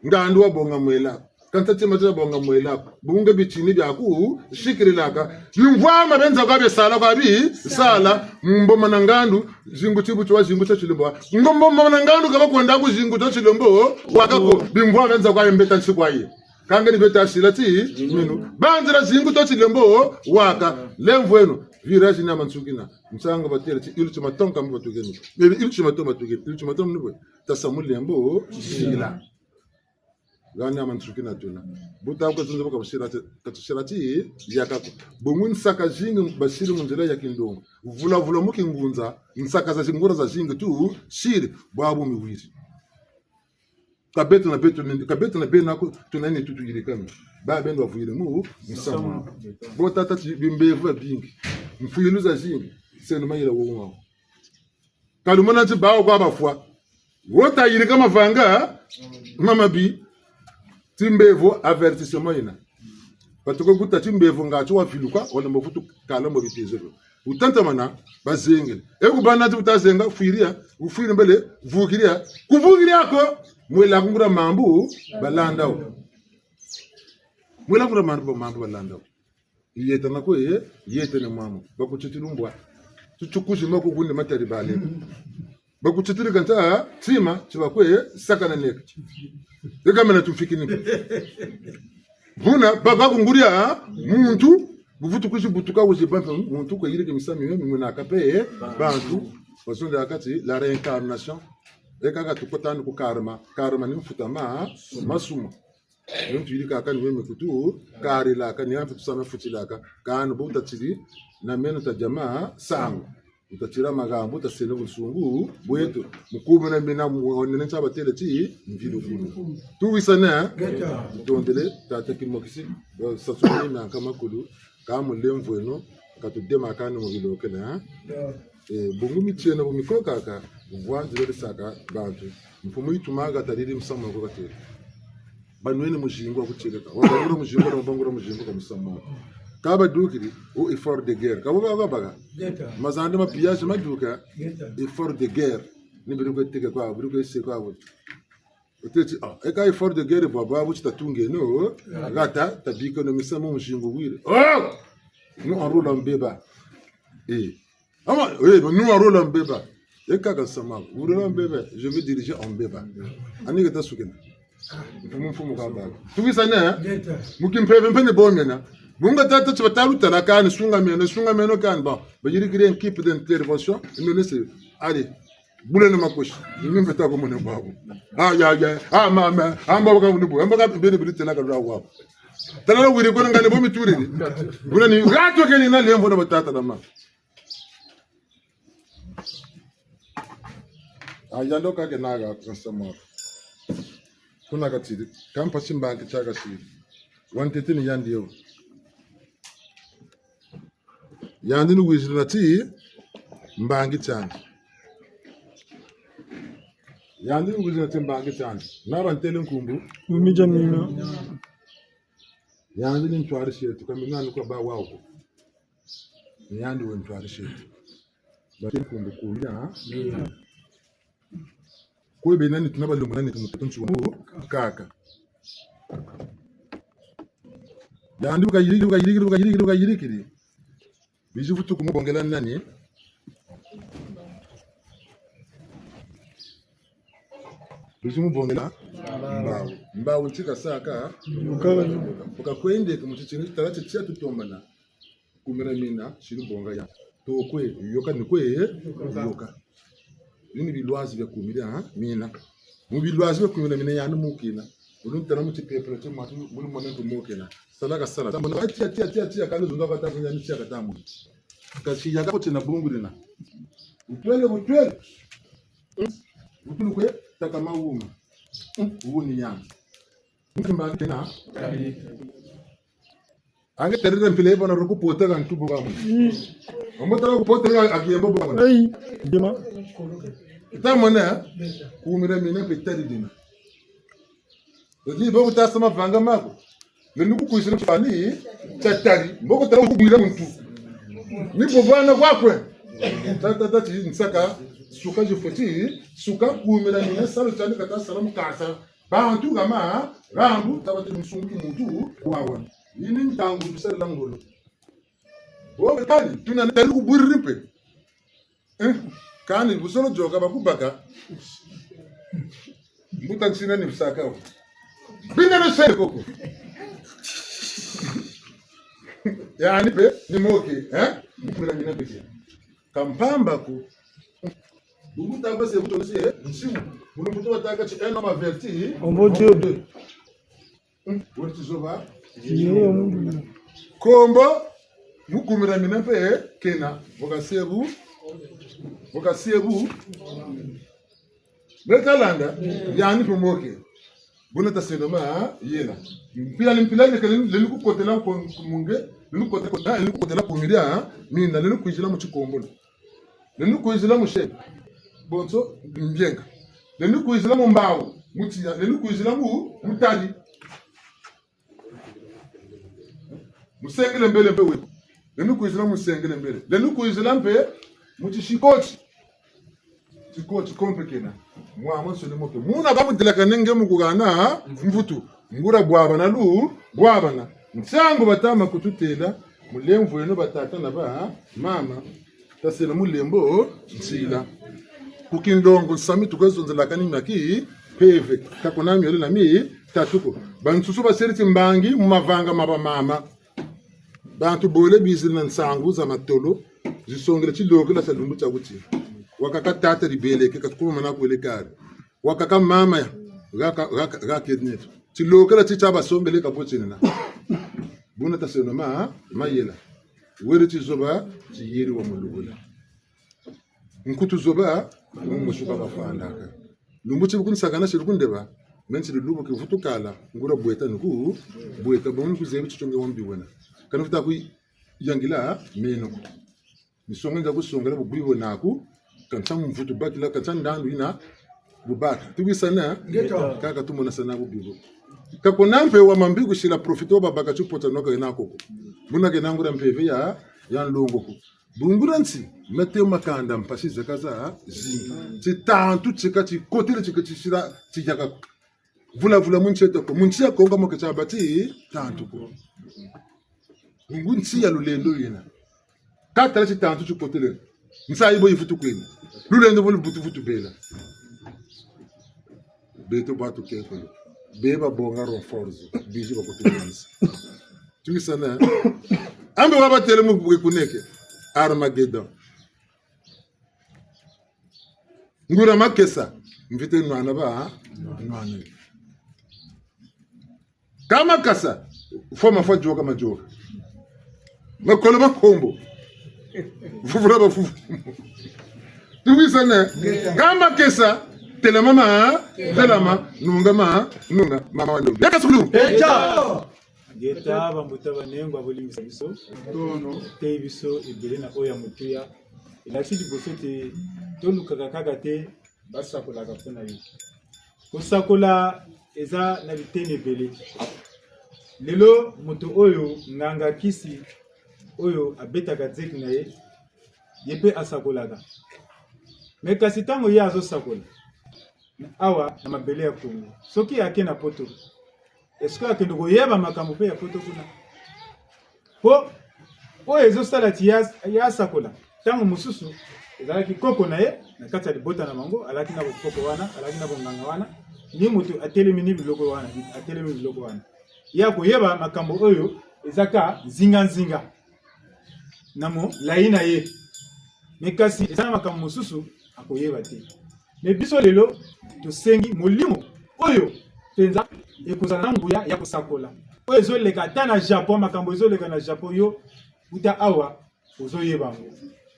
ngandu abonga mwelako kanta timata bonga mwelako bunga bichini byaku shikirilaka yumvama benza kwabe sala kwabi sala mboma na ngandu zingu tibu twa zingu tachilombo mboma na ngandu kaba kwenda ku zingu tachilombo wakako bimvwa benza kwa mbeta nsikwaye kangeni beta silati minu banzira zingu tachilombo waka lemvweno viraji na mansukina msanga batera ti ultima tonka mbatugeni bebe ultima tonka batugeni ultima tonka mbo tasamulembo sila gani amansukina tuna buta ko zunza ko kashirati yakako bungun saka jinga bashiri munjira yakindongo vula vula mukingunza nsaka za zingura za jinga tu shiri babu miwiri kabetu na bena ko tunani tutu yirikana ba bendo avuyire mu musama bota tati bimbevu bingi mfuyilu za jinga seno mayira wo kalumana ti bawo kwa bafwa wota yirika mavanga mama bi timbevo avertissement ina patuko kuta timbevo ngacho wafiluka wala mvutu kala mo bitezero utanta mana bazengele ekubana ti utazenga fuiria ufire mbele vukiria kuvukiria ko mwela kungura mambu balandao mwela kungura mambu balandao yeta nako yeta ne mamu bakuchitilumbwa tuchukushi mako kunde matari bale bakuchitiri kanta tima chibakwe sakana nek eka mena tufikini buna baba kunguria muntu buvutu kushi butuka uzibampa muntu ko yirike misami yo mimuna kape bantu basonda akati la réincarnation eka ka tukotani ku karma ni mfutama masuma muntu yirika akani weme kutu kari la akani amfu tusama futilaka kan buta tiri na meno ta jamaa sangu utatira magambo utasene busungu bwetu mukubu na mina muonene chaba tele ti mvido funu tuwisana tondele tataki mokisi sasoni na kama kulu kama lemvweno katudema kana mu bilokena bungu mitiena bu mikoka ka vwanzile saka bantu mfumu itumaga tariri msamo ko katele banwene mujingo akucheka wabangura mujingo na wabangura mujingo ka msamo kaba dukiri o effort de guerre kaba baga mazande ma pillage maduka effort de guerre ni biruko tike kwa biruko ise kwa wo oteti eka effort de guerre baba wo tatunge no gata tabiko no misamo mshingo wire no enroule en beba ama nous enroule en beba eka ka sama enroule en beba je vais diriger en beba ani gata sukena mfumu ka baba tuwisana mukimpeve mpene bomena bunga tata tibatalu talakani sunga meno kan ba bajiri kire équipe d'intervention nous laisse allez boule na makoshi nimbe ta ko mone babu ya mama amba ka nubu amba ka bene bidi tela ka rawa tala wiri ko ngane bo mituri buna ni gato ke ni na lembo na batata na ma ayando ka ke naga customer kuna ka tiri kampa simba ka chaga siri wante tini yandio yandi nu wizira ti mbangi cyane yandi nu wizira ti mbangi cyane nabantele nkumbu umija nina yandi ni ntwari shetu kamina nuko ba wako yandi we ntwari shetu bakiri nkumbu kuya ko be nani tunabalungu nani tumutunchu kaka yandi ukayirikiri biju futu kumubongela nani biju mubongela mbawo ntika saka ukakwende kumuchichini tarati tia tutombana kumira mina shiru bonga ya tokwe yoka nikwe yoka nini bilwazi bya kumira mina mu bilwazi bya kumira mina yana mukina ununtana mu tipepele cyo matu muri momento mukina salaka sala tamona tia kana zunga katafunya nitia katamu kasi yaga kote na bungurina utwele utulukwe takama uma uuni nyanga mba kena ange terere mpile bana roku pota kan tu boga mo mo tara ko pota ga akiyembo boga Ai, dema. ita mona kumira mina petari dina Jadi bago ta sama vanga mako lenu ku kuisira fani chatari mboko tara ku buira muntu ni bovana kwakwe tata ti nsaka suka jofeti suka kumira mina salo tani kata salamu kasa bantu gama rangu tabati msungu muntu wawa yini ntangu bisala langolo wo kali tuna tali ku burripe kani busolo joka bakubaka mutansina ni msaka bina no sele koko yani pe ni moki mukula ngina peke kampamba ko bubuta base butolese nsimu bunu buto bataka ci eno ma verti On va Dieu. wurti zoba Yo, mundu. kombo mukumira mina pe kena voka sebu bekalanda yani pe moki buna tasenoma yela mpila ne kalen lelu ku kotela ko munge lelu kotela ko miria mina lelu ku jila mu chikombolo lelu ku jila mu she bonso mbyenga lelu ku jila mu mbawo mutia lelu ku jila mu mutali musengele mbele mpe we lelu ku jila mu sengele mbele lelu ku jila mpe muchishikoti chikoti kompekena mwa sole moke muna bamudilaka nenge mukugana mvutu ngura bwabana lu bwabana nsango batama kututela mulemvu eno batata na ba mama tasela mulembo nsila kukindongo sami tukazonzela kani maki peve kakonami yole na mi tatuko bantusu baseriti mbangi mumavanga maba mama bantu bole bizili na nsangu za matolo zisongela chiloko la salumbu chakuti wakaka tata ribeleke katukuma mana kwele kare wakaka mama ya ga kedneto tilokela tichaba sombele kapotene na buna tasenoma mayela were tizoba tiyeri wa mulugula nkutu zoba mushuka bafanda ka lumbu chibukuni sakana shirukundeba mensi lubu ke futukala ngura bweta nuku bweta bonu kuzebi chichonge wambi wena kana futa ku yangila meno misonga ndaku songela bugwibo naku kanchamu mvutu bakila kanchani ndandu ina bubaka tubisana kaka tumona sana bubibo kakonampe wa mambigu shila profito babaka chupota noka inakoko buna kenangura mpeve ya ndongoko bunguransi mete makanda mpasi zakaza zingi chitantu chikati kotile chikati shira chijaka vula muncheta ko munchia konga moke chabati tantu ko bungunsi ya lulendo yena katala chitantu chukotile nsayibo yifutu kwenu lulendo bolu butu bela beto batu kekolo beba bonga ronforzo biji bakotulenzi tuisana ambe wabatele mu kuneke Armageddon ngura makesa mvite nwana ba nwana kama kasa foma fo joka majoka makolo makombo fufura ba fufu tuisana kama kesa telama nunga mama wano yakasulu Geta bambuta banengwa bolimisa biso tono te biso ebele na oya mutuya elakisi liboso te tolukaka kaka te basakolaka mpona yo kosakola eza na bitene ebele lelo moto oyo nganga kisi oyo abetaka dzeki na ye ye mpe asakolaka me kasi ntango ye azosakola awa na mabele ya Kongo soki ake na poto est-ce que tu yeba makambo pe ya poto kuna po oyo ezosala ti ya sakola ntango mosusu ezalaki koko na ye na kati ya libota na bango alaki na bokoko wana alaki na bonganga wana ni moto atelemi ni biloko wana ya koyeba makambo oyo ezaka nzinga namo lai na ye me kasi ezana makambo mosusu akoyeba te me biso lelo tosengi molimo oyo penza ekozala nguya ya kosakola oyo ezoleka ata na Japon makambo ezoleka na Japon yo uta awa ozoyeba ngo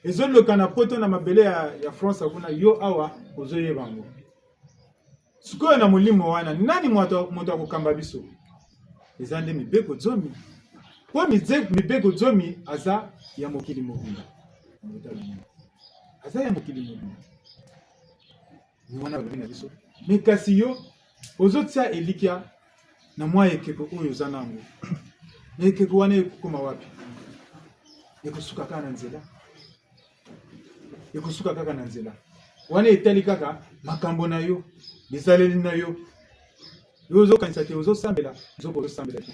ezoleka na poto na mabele ya France kuna yo awa ozoyeba ngo sikoyo na molimo wana nani moto akokamba biso eza nde mibeko zomi po mibeko zomi aza ya mokili mobimba aza ya mokili mobimba ni wana balobi na biso me kasi yo ozotia elikya na mwa ekeko oyo oza nango na ekeko wana ekokoma wapi ekosuka kaka na nzela ekosuka kaka na nzela wana etali kaka makambo na yo bizaleli na yo yo ozokanisa te ozosambela nzoko ozosambela te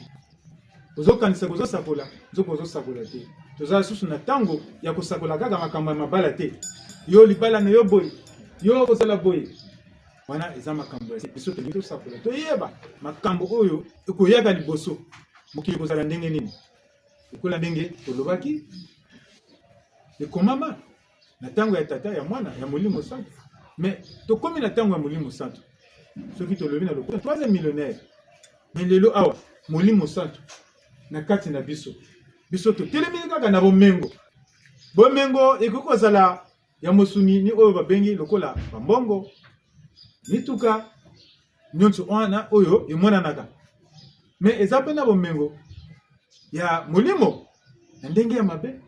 ozokanisa kozosakola nzoko ozosakola te tozala susu na ntango ya kosakola kaka makambo ya mabala te yo libala na yo boye yo kozala boye wana eza makambo ya biso tolingi tosakola toyeba makambo oyo ekoyaka liboso mokili kozala ndenge nini ekola ndenge tolobaki ekomama na ntango ya tata ya mwana ya molimo santo mais tokomi na ntango ya molimo santo soki tolobi na lokola troisième millionnaire mais lelo awa molimo santo na kati na biso totelemi kaka na bomengo ekoki kozala ya mosuni ni oyo babengi lokola bambongo mituka nyonso wana oyo emonanaka mais eza mpe na bomengo ya molimo na ndenge ya mabe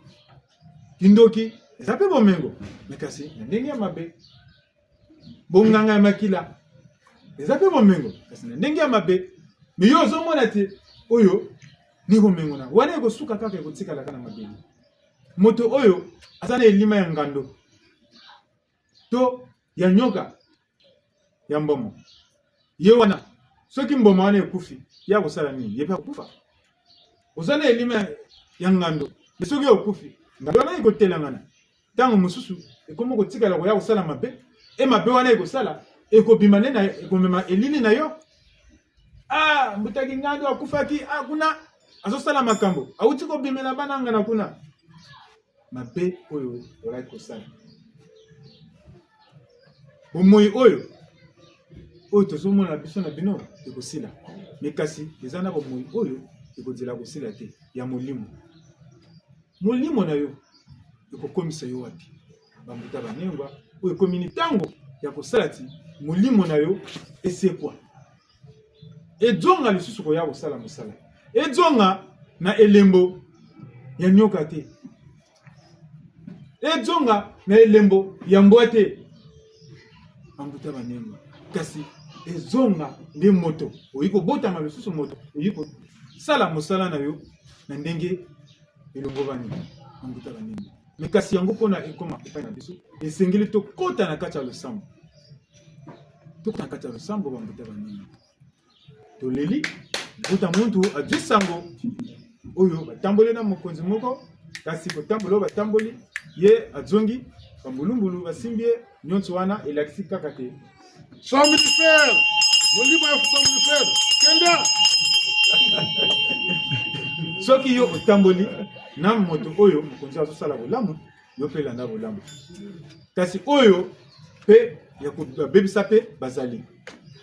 kindoki eza mpe bomengo mais kasi na ndenge ya mabe bonganga ya makila eza mpe bomengo kasi na ndenge ya mabe mais yo ozomona te oyo ni bomengo na wana ekosuka kaka ekotikala kaka na mabeli moto oyo aza na elima ya ngando to ya nyoka ya mbomo ye wana soki mboma wana ekufi ya kosala nini ye mpe akufa oza na elima ya ngando mais soki okufi ngando wana ekotelangana ntango mosusu ekomi kotikala koya kosala mabe mabe wana ekosala ekobima nde ekomema elili na yo mbutaki ngando akufaki kuna azosala makambo awuti kobimela bana ngana kuna mabe oyo olaki kosala bomoi oyo tozomona biso na bino ekosila me kasi eza na bomoi oyo ekozela kosila te ya molimo na yo ekokomisa yo wapi bambuta banengwa oyo ekomini ntango ya kosala ti molimo na yo esekwa edzonga lisusu koya kosala mosala edzonga na elembo ya nyoka te edzonga na elembo ya mbwa te bambuta banengwa kasi ezonga nde moto oyi kobotama lisusu moto oyi kosala mosala na yo na ndenge elongo bani bambuta banengwa me kasi yango mpona ekoma epai na biso esengeli tokota na kati ya losambo bambuta banengwa toleli buta muntu azwi sango oyo batamboli na mokonzi moko kasi kotambola oyo batamboli ye azongi bambulumbulu basimbie nyonso wana elakisi kaka te Somme du fer! Molimo ya somme du fer! Kenda! Soki yo otamboli na moto oyo mokonzi azosala bolamu yo mpe landa bolamu kasi oyo mpe ya kobebisa mpe bazali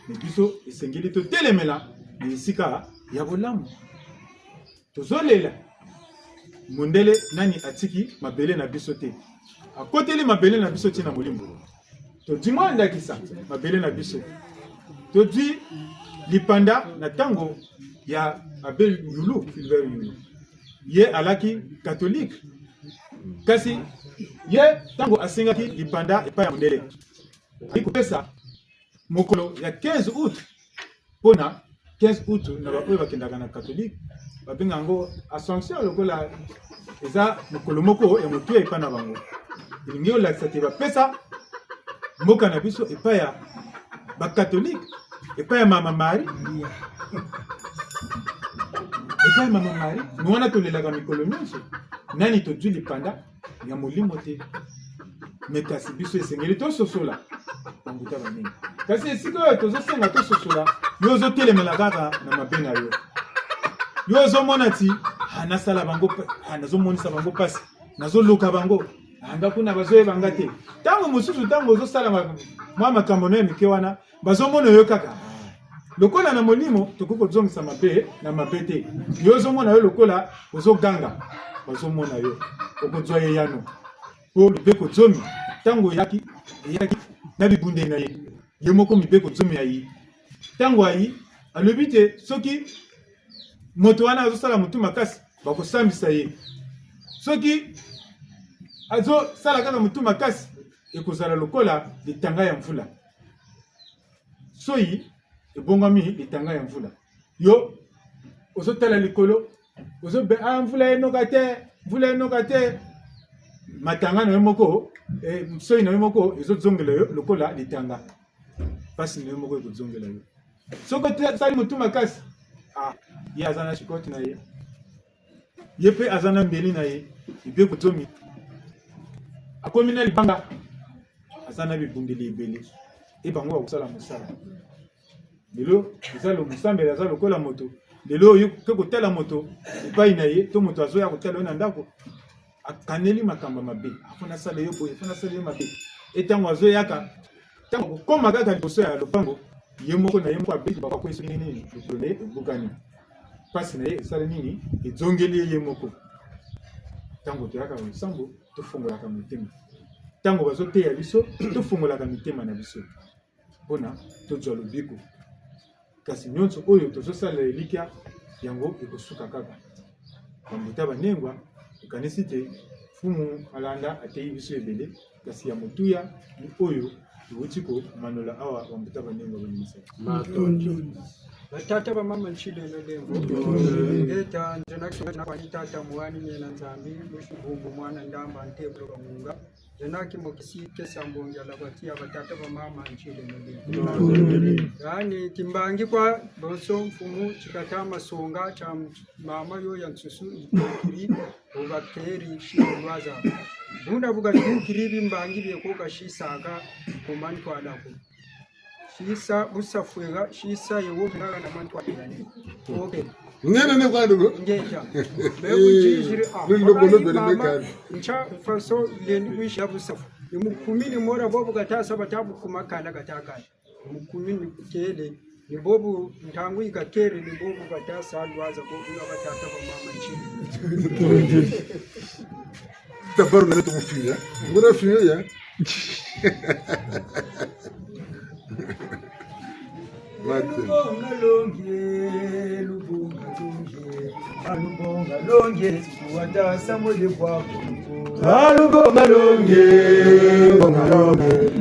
me biso esengeli totelemela na esika ya bolamu tozolela mondele nani atiki mabele na biso te akoteli mabele na biso te na molimo todimwa ndakisa mabele na biso todwi lipanda na tango ya Abel Yulu Filver Yulu ye alaki catholique kasi ye tango asengaki lipanda epai ya mondele ikopesa mokolo ya 15 août pona 15 août na baoyo bakendaka na catholique babenga yango Ascension lokola eza mokolo moko ya motu epai na bango elingi olakisa te bapesa mboka na biso epai ya bakatholike epai ya mama Marie epai ya mama Marie ni wana tolelaka mikolo nyonso nani tozwi lipanda ya molimo te me kasi biso esengeli tososola bambuta banini kasi esika oyo tozosenga tososola yo ozotelemela kaka na mabe na yo ozomona ti nasala bango nazomonisa bango mpasi nazoluka bango anga kuna bazoyebanga te ntango mosusu ntango ozosala mwa makambo na mike wana bazomona yo kaka lokola na molimo tokoki kozongisa mabe na mabe te yo ozomona yo lokola ozoganga bazomona yo okozwa ye yano po lobeko zomi ntango eyaki na bibunde na ye yemoko mipe kozomi ayi tango ayi alobite soki moto wana azosala mutu makasi bakosambisa ye soki azosala kaka mutu makasi ekozala lokola litanga ya mvula soyi ebongami litanga ya mvula yo ozotala likolo ozobe mvula enoka te matanga na yo moko soyi na yo moko ezozongela yo lokola litanga pasi na yo moko ekozongela yo soki osali mutu makasi ye aza na shikoti na ye ye mpe aza na mbeli na ye ibe kozomi akomi na libanga aza na bibundeli ebele ebango bakosala mosala lelo eza mosambeli aza lokola moto lelo oyo ke kotala moto epai na ye to moto azoya kotala yo na ndako akaneli makambo mabe afona sala yo boye afona sala yo mabe etango azoyaka tango kokoma kaka liboso ya lopango ye moko na ye moko abeti bakwakwesi nini lokolo na ye ebukani pasi na ye esala nini ezongeli ye moko tango toyaka losambo tofungolaka mitema tango bazoteya biso tofungolaka mitema na biso mpona tozwa lobiko kasi nyonso oyo tozosala elikya yango ekosuka kaka bambuta banengwa ekanisi te fumu alanda ateyi biso ebele kasi ya motuya ni oyo ewuti komanola awa bambuta banengwa banyisa batata bamama nchile nolembo ngeta njenakisonga nakwani tata muwani nyena nzambi mushibumbu mwana ndamba nteblo bamunga jenaki mokisike sambonja labatia batata bamama nchile nolembo yani kimbangi kwa bonso mfumu chikatama songa cha mama yo ya nsusu ikiri obakteri shirwaza bunda buga kiri mbangi byekoka shisaga komani kwalako shisa busafwega shisa yewo ngaga na mantu atani okay nene kwadugo ngeja bewu jijiri lundo bolo bele kan ncha faso lendi wisha busafu mukumini mora bobu gatasa batabu kumakala gataka mukumini kele ni bobu ntangu ikakere ni bobu gatasa alwaza bobu batata ba mama nchi tabaru na tumufiya ngura fiya ya Alubonga longe kuwata samole kwa Alubonga longe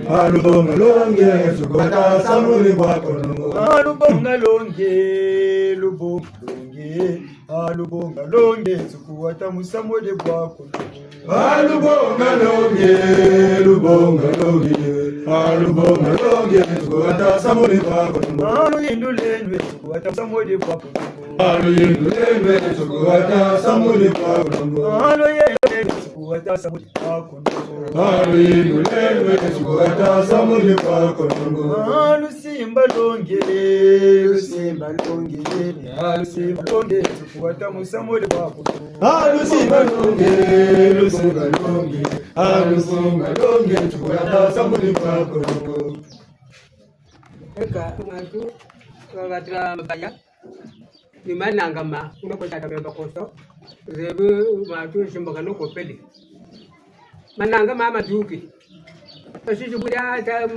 alubonga longe sukwata samuli kwako Alubonga longe alubonga longe sukwata musamole kwako Alubonga longe alubonga longe sukwata samuli kwako Aluyindulendwe sukwata samole kwako Aluyindulendwe sukwata samuli kwako Sukwata samole kwako Aluyindulendwe sukwata samuli kwako Lusimba longe sukwata musamole kwako Alusimba longe sukwata samuli kwako Eka matu kagatira mabaya imananga ma ngoko tata bemba koso zebu matu shimbaga no kopeli mananga mama duki asiji buda ta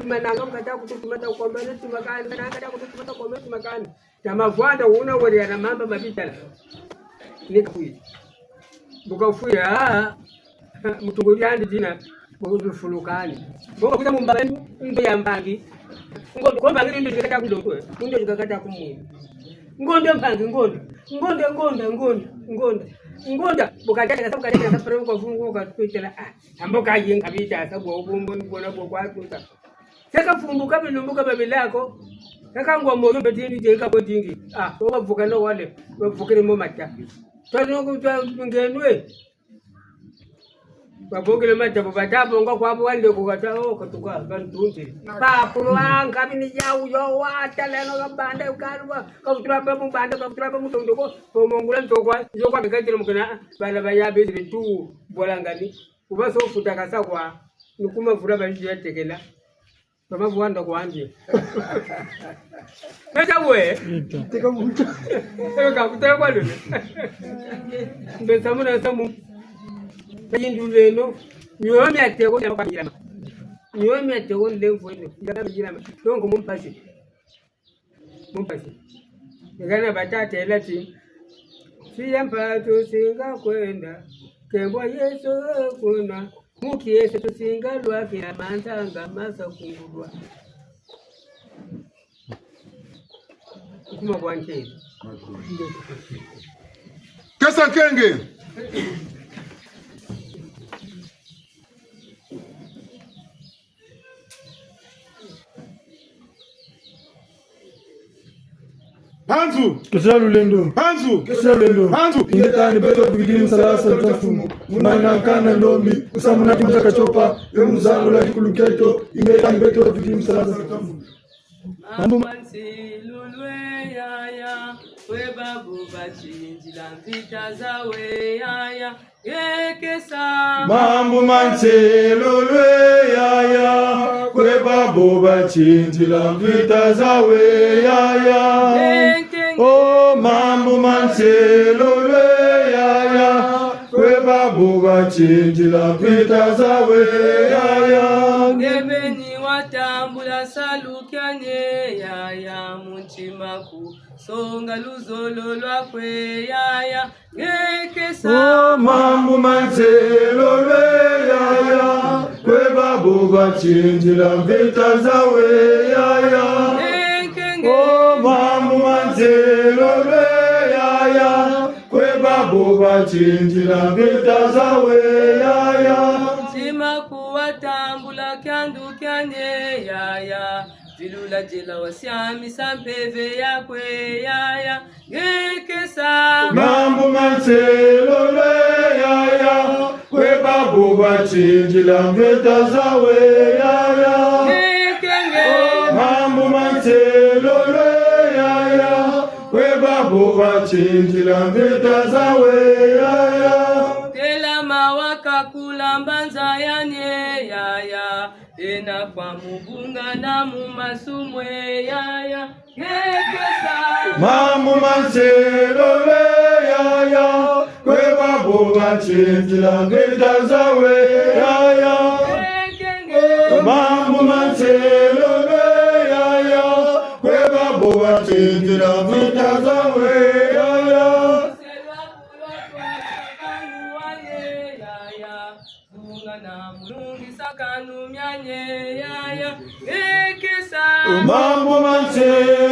mananga mkata kutumata kombele tumakani mananga ta kutumata kombele tumakani kama vwanda una wali na mamba mabitala nikui bukafuya mutunguli andi dina bukufulukani boka kuta mumbani ndo yambangi ngondo kwamba ngiri ndo chikata kudoto ndo chikata kumuni ngondo mbangi ngondo bukataka sababu kataka sababu kwa fungu kwa twitela amboka yenga bita sababu ubumbo ngona kwa kuta saka fumbuka binumbuka babilako saka ngombo betini jeka bodingi wavuka no wale wavukire mo mata tano kutwa ngenwe babogele mata batapo ngo kwabo wande kukata katuka kantunti papulwanga bini yawu yo wataleno kabande ukalwa kautrapa mubande kautrapa mutondoko pomongula ntokwa yokwa bikatira mukana bala bayabe bitu bolangani ubaso futaka sakwa nukuma vura bajiya tekela baba vuanda kwanje Mejawe teka muta eka kutekwa lele mbesamuna samu Yinduleno nyomi ateko ya kwakira niwe mete won levo ni daga bijira donc mun passe ngana batata elati siyampa tusinga kwenda kebwa Yesu kuna muki Yesu tusinga lwake amantanga masa kungulwa kuma bwanke Kesa Kenge. Panzu Kesa Lulendo. Panzu Kesa Lulendo. Panzu Ingetani beto bigini salasa mtafumu. Unaina kana ndombi. Usamuna kimtaka chopa. Yemu zangu la kikuluketo. Ingetani beto bigini salasa mtafumu. Lulwe yaya, we babu bachinji la vita zawe yaya, ekesa. Mambo manse lulwe yaya, we babu bachinji la vita zawe yaya. Oh mambo manse lulwe yaya, we babu bachinji la vita zawe yaya. Gebeni watambula salukanye yaya, munchimaku songa luzolo lwakwe yaya, ekesa. Oh mambo manse lulwe yaya, we babu bachinji la vita zawe yaya. Oh mambo manse lulwe yaya, we babu bachinji la vita zawe yaya. Chimaku watambula kyandu kyanye yaya, vilula jela wasiami sampeve yakwe yaya, gekesa. Mambo manse lulwe yaya, we babu bachinji la vita zawe yaya. Mambo manse lulwe yaya, we babu bachinji la vita zawe yaya. Tela mawaka kulambanza yanye yaya, ena kwa mubunga na mumasumwe yaya, gekesa. Mambo manse lulwe yaya, we babu bachinji la vita zawe yaya. Mambo manse lulwe yaya, we babu bachinji la vita zawe yaya. Mambo manse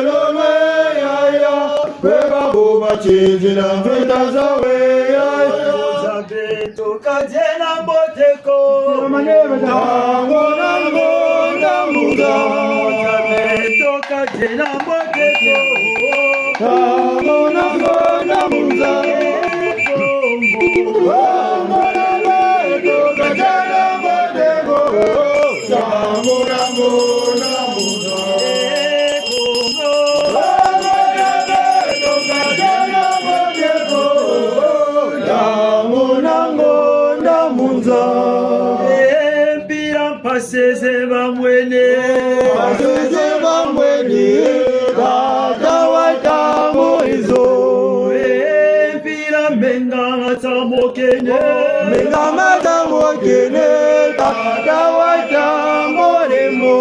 lulwe yaya, we babu bachinji la vita zawe yaya. Toka jena mboteko Tango nango namuza, toka jena mboteko tango nango namuza. Tango nango kajana mboteko, tango nango namuza. Paseze bamwene Paseze bamwene Tata watamu izo Pira menga matamo kene Menga matamo kene Tata watamu lemo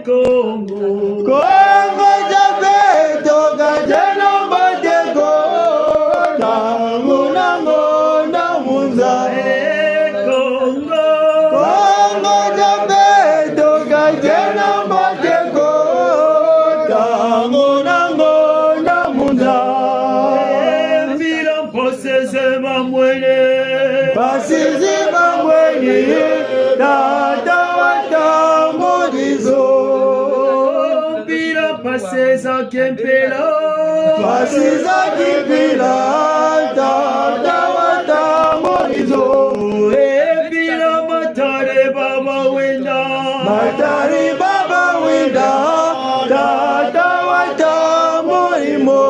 Kongo Kongo jabe Toka jeno bateko Tangu nango namunza Pasizi bamweni Tata watamurizo Pira paseza kempela Pasiza kipila Tata watamurizo Pira matare baba wenda Matari baba wenda Tata watamurimo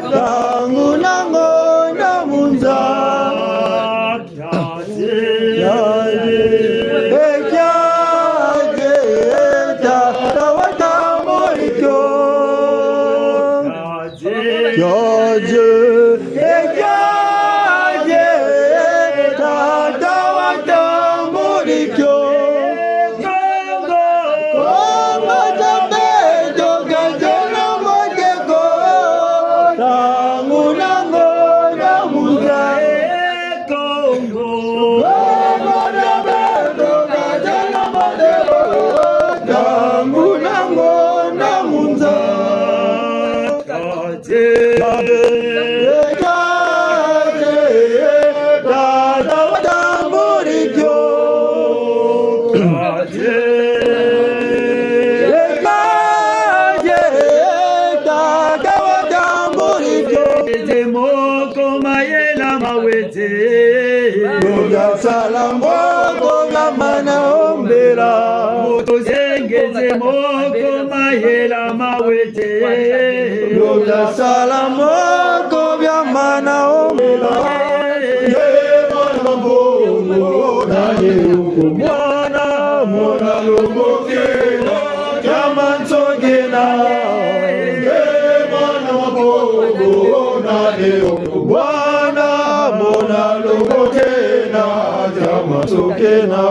Tangu nango moko mayela mawete Yoga salamoko vya mana omela Ye mwana bongo Nanye uko mwana Mona lobokena Jaman sogena Ye mwana bongo Nanye uko mwana Mona lobokena Jaman sogena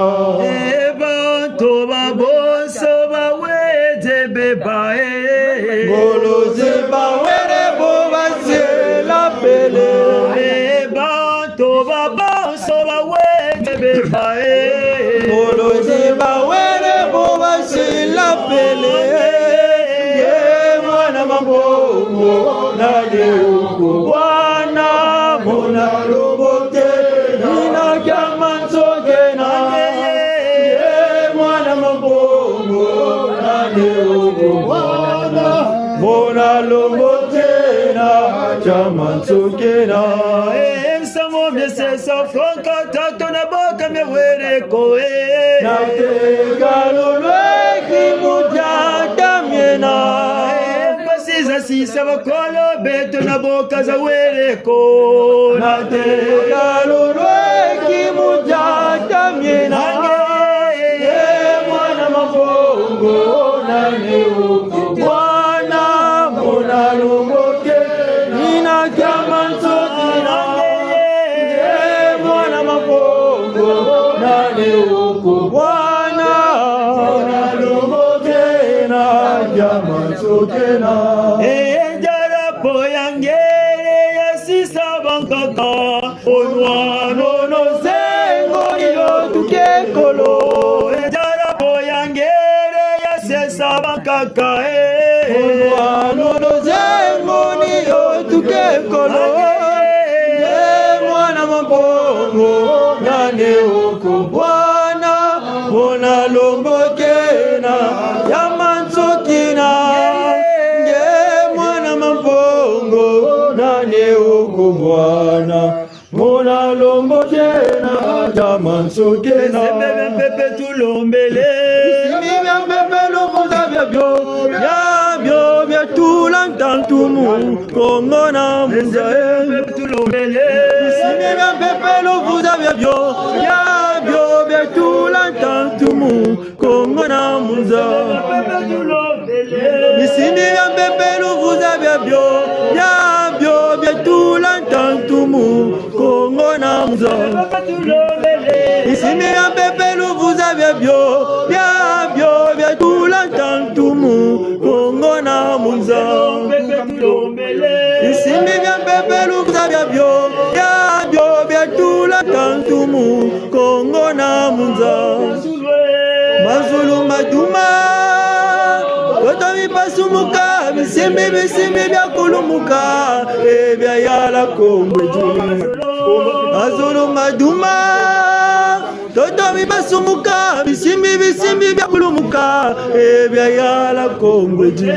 Ebanto baboso bawete bebae Golo zeba were boba se la pele Ebanto baboso bawete bebae Golo zeba were boba se la pele Ye mwana mabongo na ye uko Wana mona lobote Nina kama nsogena Ye mwana mabongo na ye uko Wana mona lobote na kama nsogena Ensamo mesesa franka tato na boka mewere koe Na tegalulwe kimujata miena Basiza sisa bakolo beto na boka za wereko Na tegalulwe kimujata miena Ye mwana mabongo na neuko Bwana mona lumboke Nina kama nsokina Ye mwana mabongo na neuko Bwana mona lumboke na kama nsokina Jarapo yangere ya sisa bankaka Onwano no Sengo ilo tukekolo Jarapo yangere ya sisa bankaka Onwano zengo niyo tukekolo Ye mwana mabongo Nane uko Bwana Mona lombokena Yamansokina Ye mwana mabongo Nane uko Bwana Mona lombokena Yamansokena Pepe tulombele Simimia pepe lokuza vyabyo Yabyo vyatula ntantumu Kongona munzae tulombele Simimia pepe lokuza vyabyo Yabyo vyatula ntantumu Kongona munzae Simimia pepe lokuza vyabyo Yabyo vyatula ntantumu Kongona munzae Simimia pepe lokuza vyabyo Yabyo vyatula ntantumu Kongona munzae Isimi vya pepe lukuza vyabyo Yabyo vyatula ntantumu Kongona munza Mazulu maduma Toto vipasumuka Bisimbi vya kulumuka Ebya yala kongweji Mazulu maduma Toto vipasumuka Bisimbi vya kulumuka Ebya yala kongweji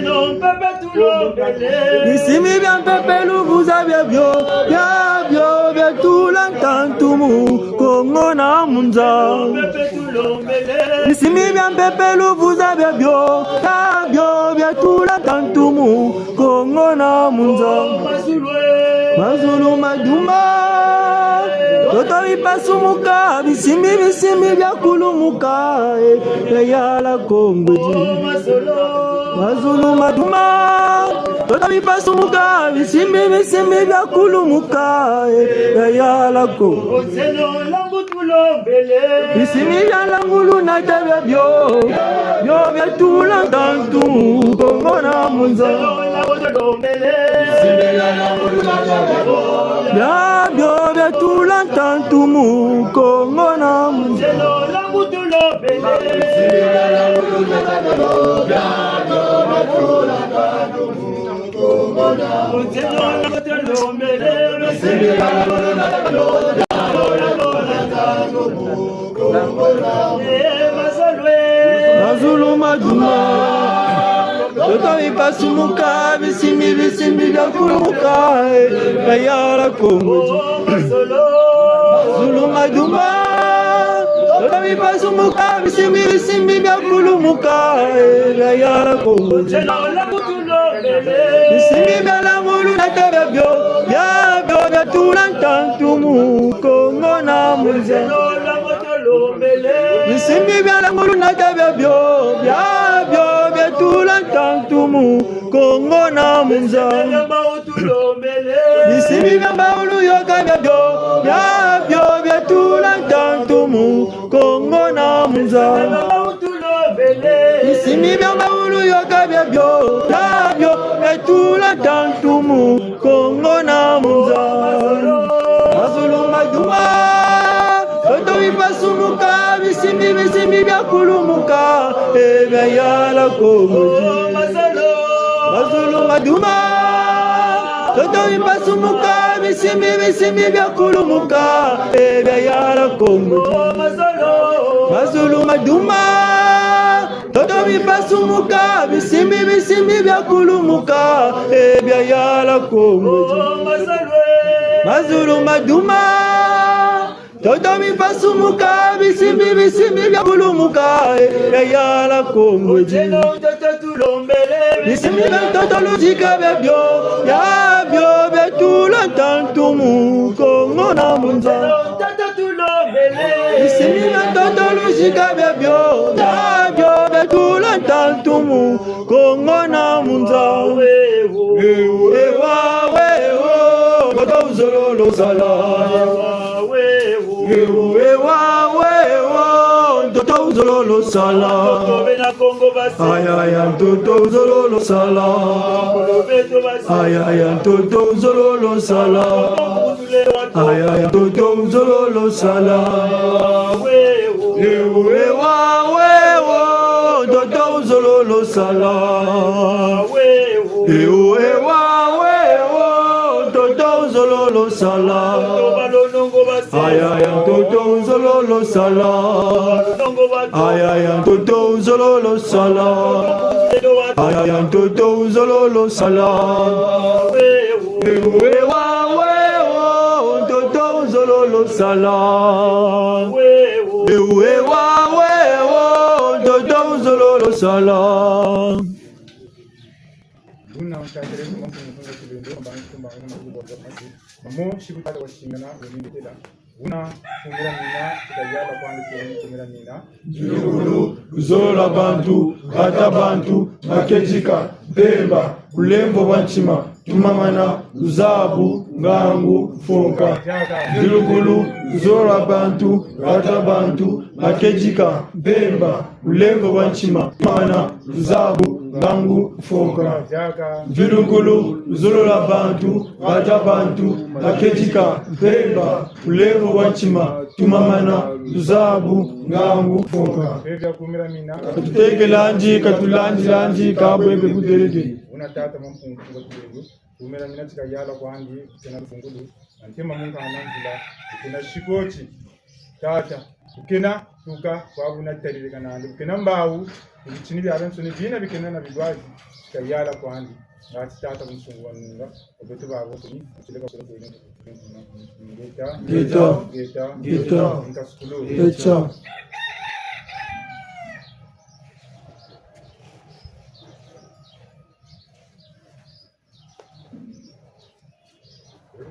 Isimi vya pepe luvuza vyabyo Yabyo vyatula ntantumu Kongona munza Isimi vya pepe luvuza vyabyo Yabyo vyatula ntantumu Kongona munza Mazulu maduma Toto vipasumuka Bisimbi vya kulumuka Yala kongweji Mazulu maduma Toto vipasumuka Bisimbi vya kulumuka Yala kongweji Bisimbi vya langulu na tebe byo vyatula ntantumu Kongona munza Yabyo vyatula ntantumu Kongona munza Mazulu maduma Toto vipasumuka Bisimbi vya kulumuka Yala kongweji Mazulu maduma Toto vipasumuka visimbi vya kulumuka vya yako visimbi vya lamulu na tebe vya tulantantumu kongo na muze visimbi vya lamulu na tebe vya tulantantumu kongo na muze visimbi vya maulu yoka vya tulantantumu kongo na muze visimbi vya maulu yoka vya tulantantumu kongo na muze mazulu maduma toto vipasumuka visimbi vya kulumuka vya yala kongo mazulu maduma toto vipasumuka visimbi vya kulumuka vya yala kongo mazulu maduma toto vipasumuka visimbi vya kulumuka vya yala kongo mazulu maduma toto vipasumuka visimbi vya kulumuka vya yala kongo visimbi vya toto lujika vya tulantantumu kongo na munza visimbi vya toto lujika vya tulantantumu kongo na munza ewa wewo toto uzololo sala Toto uzololo sala Ayaya toto uzololo sala Ayaya toto uzololo sala Ayaya toto uzololo sala Ewa wewo toto uzololo sala Ewa wewo toto uzololo sala Ayaya toto uzololo sala Ayaya toto uzololo sala Ayaya toto uzololo sala Ewa wewo toto uzololo sala Ewa wewo toto uzololo sala Buna mtakere kuma kuma kibendo mbanga kumba na makubo kwa masi mamo shibutata washingana wemindela Buna kumira mina tukajala kwangu kumira mina Julugulu zola bantu ata bantu makejika Bemba ulembo wanchima tumamana uzabu ngangu fonka Julugulu zola bantu ata bantu makejika Bemba ulembo wanchima tumamana uzabu ngangu fonka Julugulu zola bantu ata bantu makejika Bemba ulembo wanchima tumamana uzabu ngangu fonka katuteke lanji katulanji kabwebe kutereke unatata mampungu kwa kibendo kumira mina tukajala kwangu tena fungulu antema mungu ananzila kuna shikochi tata ukena tuka kwa buna tarire kanande ukena mbawu ibichini bya benso ni bina bikena na bigwazi tukajala kwangu ngati tata kumsungu wanunga obeto babo kuni kileka kule Geta Echa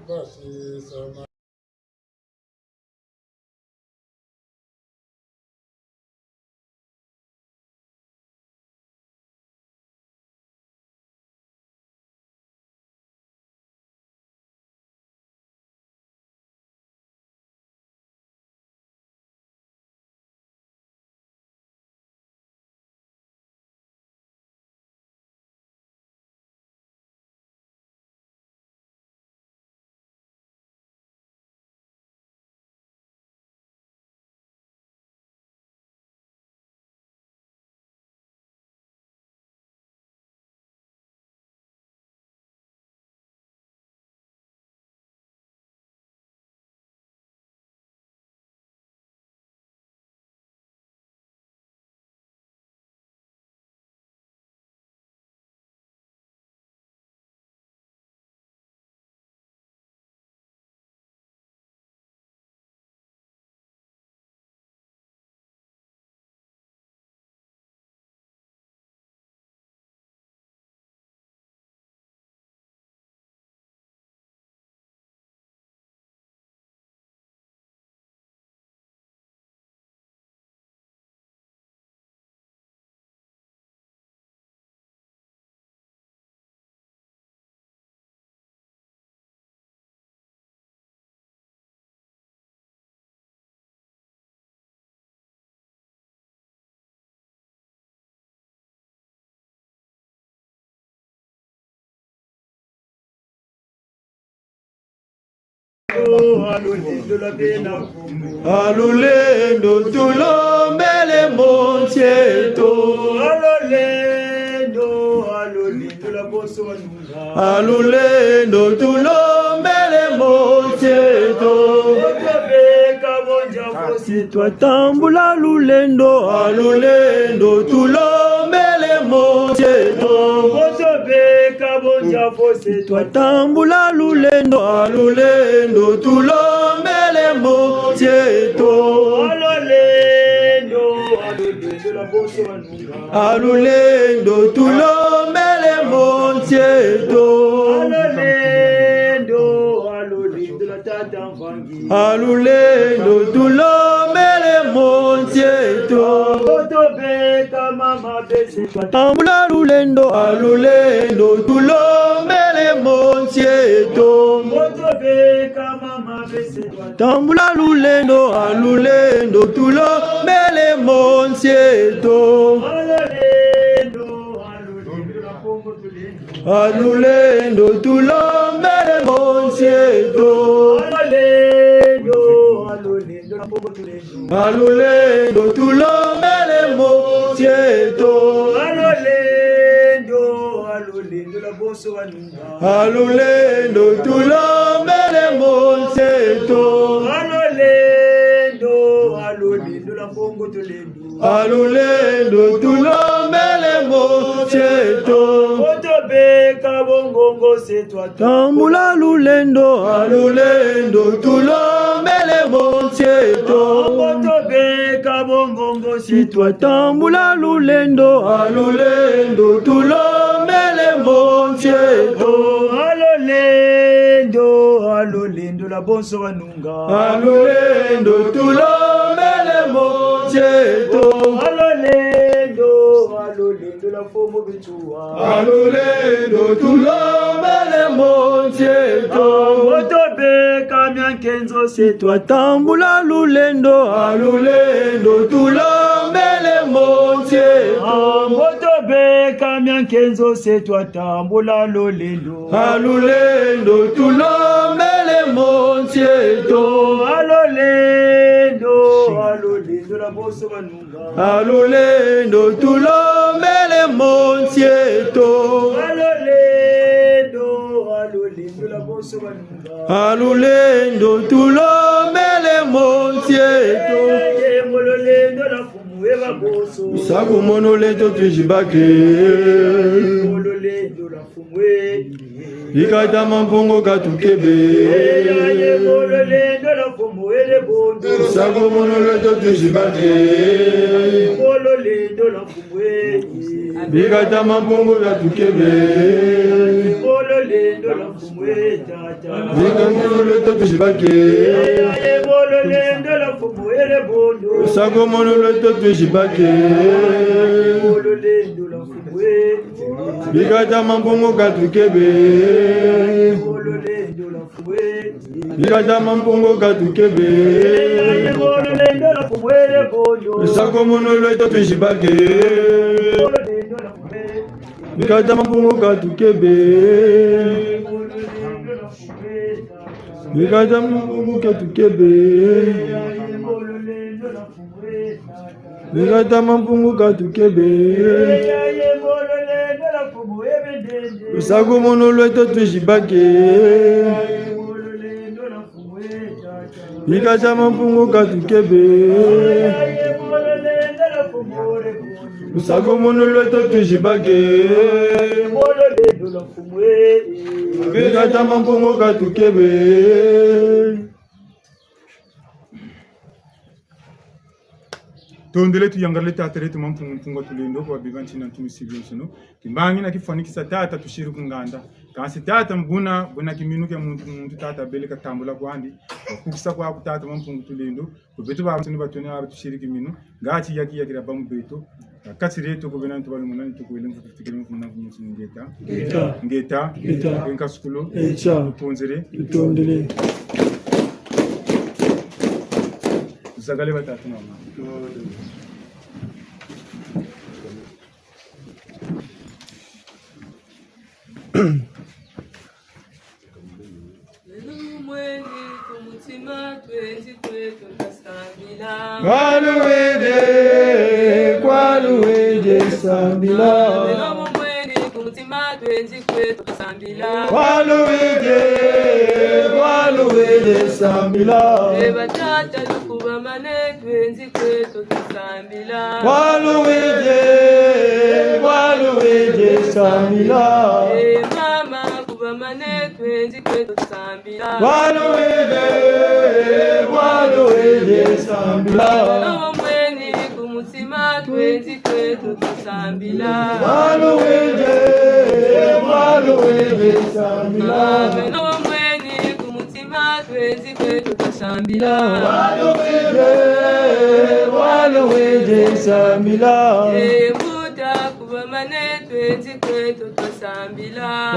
Basi sama Alulendo tulombele montieto. Alulendo tulombele montieto. Twatambula lulendo, alulendo tulombele montieto. Twatambula lulendo, alulendo tulombele montieto. Alulendo tulombele montieto. Alulendo tulombele montieto. Tambula lulendo, alulendo tulombele montieto. Tambula lulendo, alulendo tulombele montieto. Alulendo tulombele montieto. Alulendo tulombele montieto. Alulendo tulombele montieto. Alulendo tulombele montieto. Tambula lulendo, alulendo tulombele montieto. Tambula lulendo, alulendo tulombele montieto. Alulendo la bonso wanunga. Alulendo tulombele montieto. Alulendo la fomo bitua. Alulendo tulombele montieto. Otobe kamyan kenzo setwa. Tambula lulendo, alulendo tulombele montieto. Otobe kamyan kenzo setwa. Tambula lulendo, alulendo tulombele montieto. Alulendo la bosso wanunga. Alulendo tulombele montieto. Alulendo la bosso wanunga. Alulendo tulombele montieto. Mololendo la fumueva bosso. Sago monolento tujibake. Mololendo la fumue. Ikata mampongo katukebe. Mololendo la fumuele bondo. Sago monolento tujibake. Mololendo la fumue. Ikata mampongo katukebe. Mololendo la fumue tata. Ikata monolento tujibake. Mololendo la fumuele bondo. Sago monolento tujibake. Mololendo la fumue. Ikata mampongo katukebe. Ikata mampongo katukebe. Sako monolento tujibake. Ikata mampongo katukebe. Ikata mampongo katukebe. Ikata mampongo katukebe. Sako monolento tujibake. Ikata mampongo katukebe. Sako monolento tujibake. Ikata mampongo katukebe. Tondele tu yangarle tatere tu mampunga tulendo kwa bivanchi na tumisibio sino kimbangi na kifanikisa tata tushiri kunganda kasi tata mbuna kiminu kya muntu tata bele katambula kwandi kukisa kwa kutata mampunga tulendo kubetu ba mtuni batuni aba tushiri kiminu ngachi yakira bamu beto kasi reto ko benantu balu munani to ko elengo kufikira mfuna kumusi ngeta enka skulo ponzere Tondele. Zagale batatu mama. Mwenge kwaluwede sambila nomumweni kumutima twenzi kwetu tusambila kwaluwede sambila batata lukuba mane twenzi kwetu tusambila kwaluwede sambila mama kuba mane twenzi kwetu tusambila kwaluwede sambila nomumweni kumutima twenzi kwetu tusambila kwaluwede sambila nomumweni kumutima twenzi kwetu tusambila kwaluwede sambila mbuta kuba mane twenzi kwetu tusambila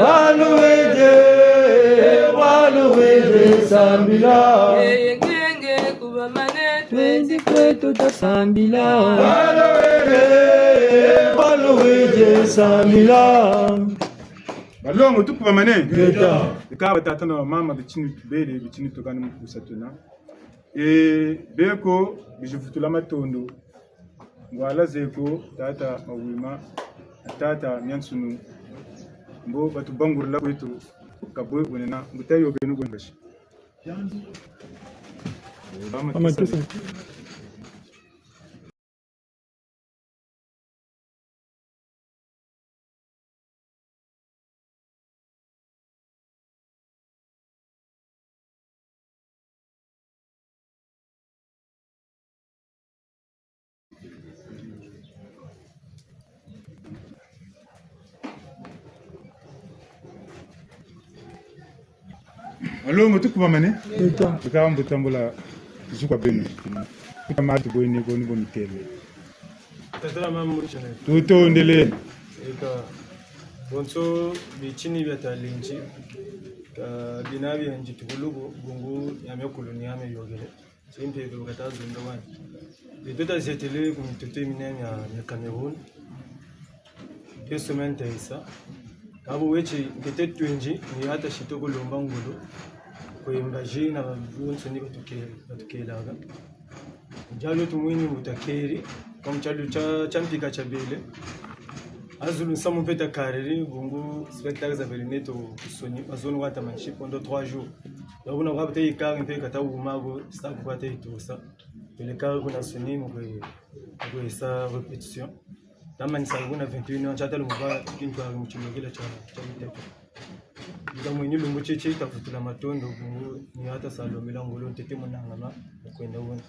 kwaluwede sambila ngenge kuba mane twenzi kwetu tusambila kwaluwede sambila balongo tukuba mane Geta ikaba tata na mama bichini tubere bichini tokana mukusatuna beko bijufutula matondo ngwala zeko tata mawima tata nyansunu mbo batu bangurla kwetu kabwe wenena ngutayo benu gwengashi Amatesa. alongo tukuba mane Geta. bikaba mbutambula zukwa benu kama tuboy ne ko ni boni tele Tatara mamu chane. tutondele Eka bonso bichini vya talinchi ka binabi yanji tubulugo bungu yame kuluni yame yogele. Simpe do kata zunda wani. Bitota zetele kumitoto minene ya Cameroon. Yesu mente isa. Kabo wechi bitet twinji ni hata shitoko lomba ngulu. Kwa imbaji na bonso ni batukelaga. Jalo tumwini mutakeri comme chalu champika chabele azulu samu peta kareri bungu spectacle za belineto soni azonu wata manchi pendant 3 jours donc on aura peut-être car pe kata umago sta kwa te tout ça le car kuna soni mo ko sa répétition tamani sa kuna 21 ans chata lumba kintu ari mchimogela cha mtepo ndio mwenye lungu cheche tafutula matondo bungu ni hata salomela ngolo tete monangama kwenda uone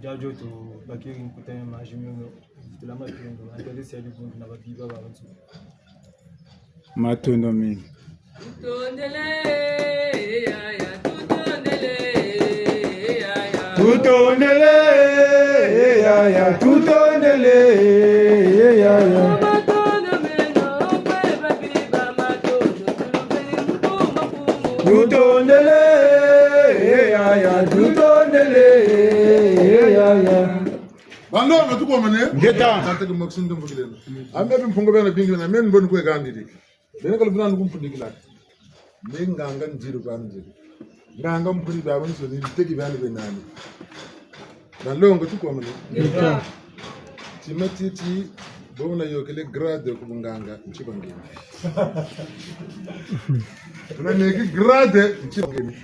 jajo to bakiri nkutane majimyo tulama twendo antelisi ali bundu na babiba babantu matondo mingi tutondele ya tutondele ya tutondele ya tutondele ya matondo meno kwe babiba matondo tulubeni mfumo mfumo tutondele ya tutondele ya balongo tukuba mane Geta. tata ke maksundu mfugilena amebi mfungo bana bingilena men mbon ko gandidi bene kala bunan gum fundigila nganga njiru banjiri nganga mpuri ba woni so ni tegi bani benani balongo tukuba mane Geta. timatiti bona yokele grade ko nganga nchibangeni tuna negi grade nchibangeni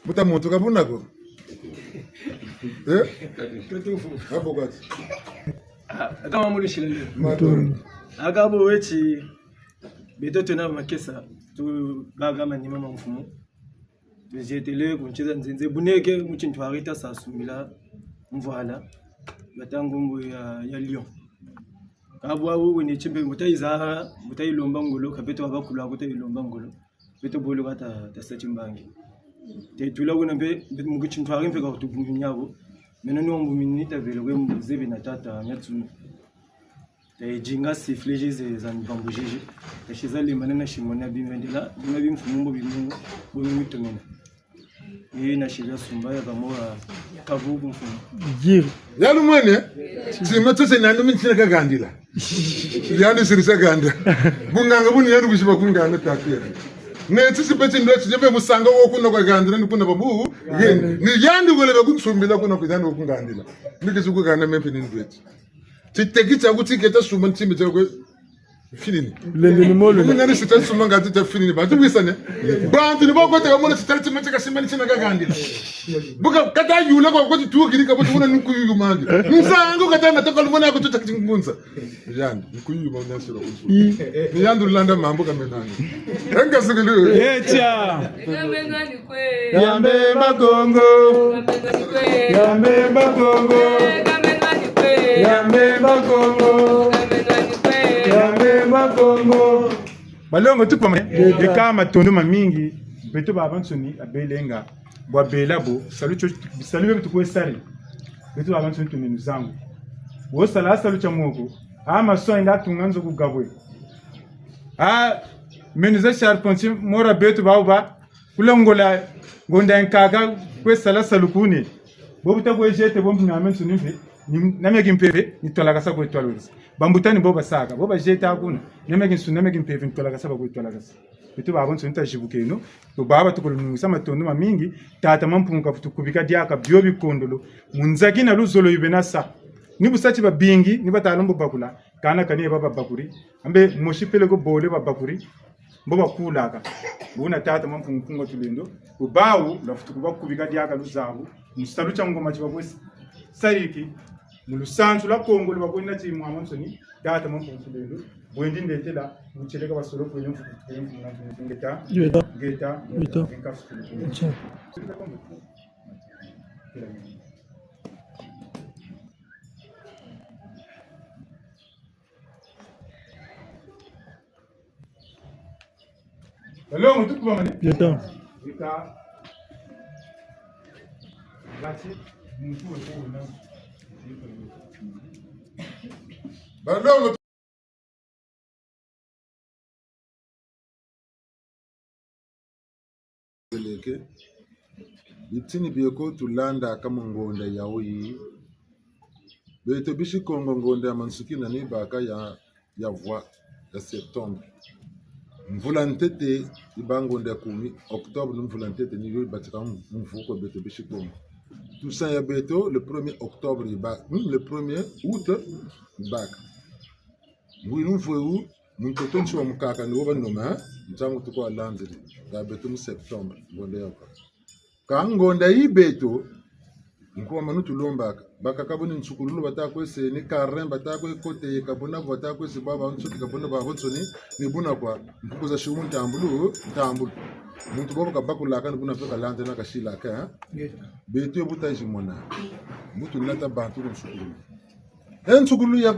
buta moto kabuna ko hapo kwati kama mulishilele matondo akabo wechi betoto na makesa tu baga manima mfumo tujetele kuncheza nzenze buneke muchintu harita sasumila mvala batangumbu ya Lyon kabo awu ni chimbe mutaiza mutailomba ngolo kabeto abakulu akutailomba ngolo beto bolo kata tasachimbangi te tula kuna mbe mukuchintu harimpe ka kutubunyabo mena no mbuminita vele we mzebe na tata nyatsu te jinga sifleje za mbambujiji tashiza le manana shimona bimendela bima bimfumumbo bimungu bomitomena na shida sumbaya bamoa kavugu mfumu Jiri. yalu mwene simatose nando minchina ka gandila yani sirisa ganda bunganga buni yanu kushiba kunganga takira neti sipeti ndo chijebe musanga wo kuno kwa gandira ni kuna babu ni yandi gole bakusumbila kuno kujana wo kungandila ndikizuku kana mempi ni ndweti titekita kuti keta suma ntimi teko finini lende ni molo ni ngani sita suma ngati ta finini ba tuwisane bantu ni boko ta mona sita tima teka simani china gandila buka kata yula ko kuti tu kiri ka butu kuna nkuyu mangi msango kata nataka lumona ko tuta kingunza yandi nkuyu ba nasiro ni yandi landa mambo kamenani enga sigulu echa Kamengani kwe. yambe magongo Kamengani kwe. yambe magongo Kamengani kwe. yambe magongo Kamengani kwe. yambe magongo balongo tupama ekama tondo mamingi beto babansoni abelenga bwa belabo salu betu ko sare beto babansoni tunenu zangu wo sala salu cha moko ama so inda tunganzo kugabwe menuza charpentier mora beto baba kulongola gonda nkaga ko sala salu kune bobu tagwe jete bombi namenso nimfe nameki mpeve nitolaka sa ko itwalurisa bambutani boba saka boba jeta kuna nameki nsu nameki mpeve nitolaka sa ko itwalaka sa bitu babonso ntajibukeno to baba tukolumisa matondo mamingi tata mampunga tukubika diaka byo bikondolo munzaki na luzolo yibena sa ni busati babingi ni batalombo bakula kana kani baba bakuri ambe moshipele ko bole baba bakuri boba kulaka buna tata mampunga tulendo ubawu lafutukuba kubika diaka luzabu musalu changoma chibabwesi sariki mulusanzu la Kongo lwakwenda timu amonsoni data mampunga bwendi ndetela mucheleka basolo kwenye ngeta ngeta hello mtu kwa mane ngeta lati mtu wewe balongo leke bitini bieko tulanda kama ngonda yawi beto bishi kongo ngonda ya mansuki na ni baka ya voix ya septembre mvula ntete ibangonda kumi octobre mvula ntete ni yo batika mvuko beto bishi kongo tout ça ya beto le 1er octobre le 1er août baka ngwinu mvuo munkoton chwa mukaka ni woba noma ntangu tuko alanziri ya beto mu septembre ngonda yako ka ngonda yi beto nko manu tulombaka baka kaboni nsukululu batakwese ni karin batakwe kote kabona batakwese baba nsuki kabona baba tsoni ni buna kwa mpukuza shumu ntambulu muntu bobo kabakulaka ni buna feka lante na kashila ka beto buta jimona mutu nata bantu nsukululu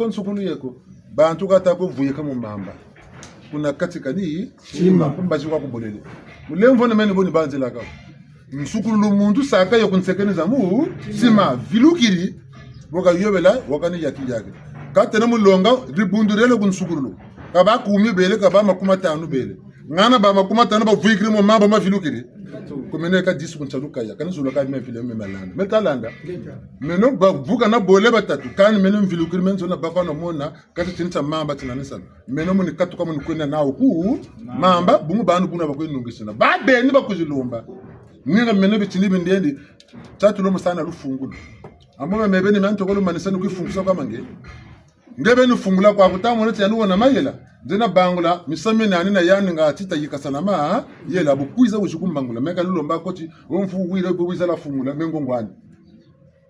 nsukulu yako bantu katako vuye kama mamba kuna katika ni chima mbaji kwa kubolele mulemvo na meni boni banzi laka nsukulu muntu saka yo kunsekeniza mu sima vilukiri boka yobela wakani yakijake katena mulonga ribundurelo kunsukulu kaba kumi bele kaba makuma tanu bele ngana ba makuma tanu ba vuikiri mo mamba ma vilukiri komene ka 10 kunchaluka ya kana zuluka me vile me malanda metalanda meno ba vuka na bole batatu kan meno vilukiri menzo na baba no mona kati tinta mamba tinanisa meno muni katu kama nikwenda nawo ku mamba bungu banu kuna bakwenungisina ba beni bakuzilumba ninga meno bitini bindendi tatu lo musana lufungula amoma mebeni manto ko lumanisana kuifungusa kama ngebe nufungula kwa kutamu neti yanuona mayela ndena bangula misame nani na yani nga tita yikasana ma yela bukwiza ushukumbangula meka lulomba koti womfu wile bwiza la fungula mengongwani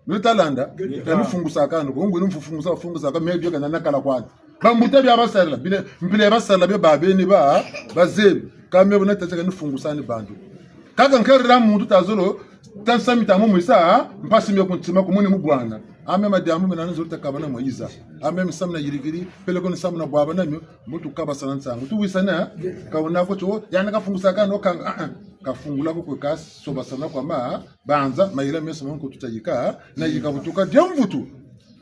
nutalanda yanufungusa kanu ko ngwe nufungusa ka mebyo kana nakala kwani bambuta bya basarla bile mpile basarla be babeni ba bazebi kame bona tataka nufungusa ni bantu kaka nkerera muntu tazolo tansamita mu mwisa mpasi myo kuntima kumuni mu bwana ame madamu menana zolta kabana moyiza ame msamna yirigiri pele kon samna bwaba namyo mutu kaba sanansangu tu wisana kaona ko to yana kafungusa kana okanga kafungula ko kas soba sana kwa ma banza mayira meso monko tutayika na yika butuka dyamvutu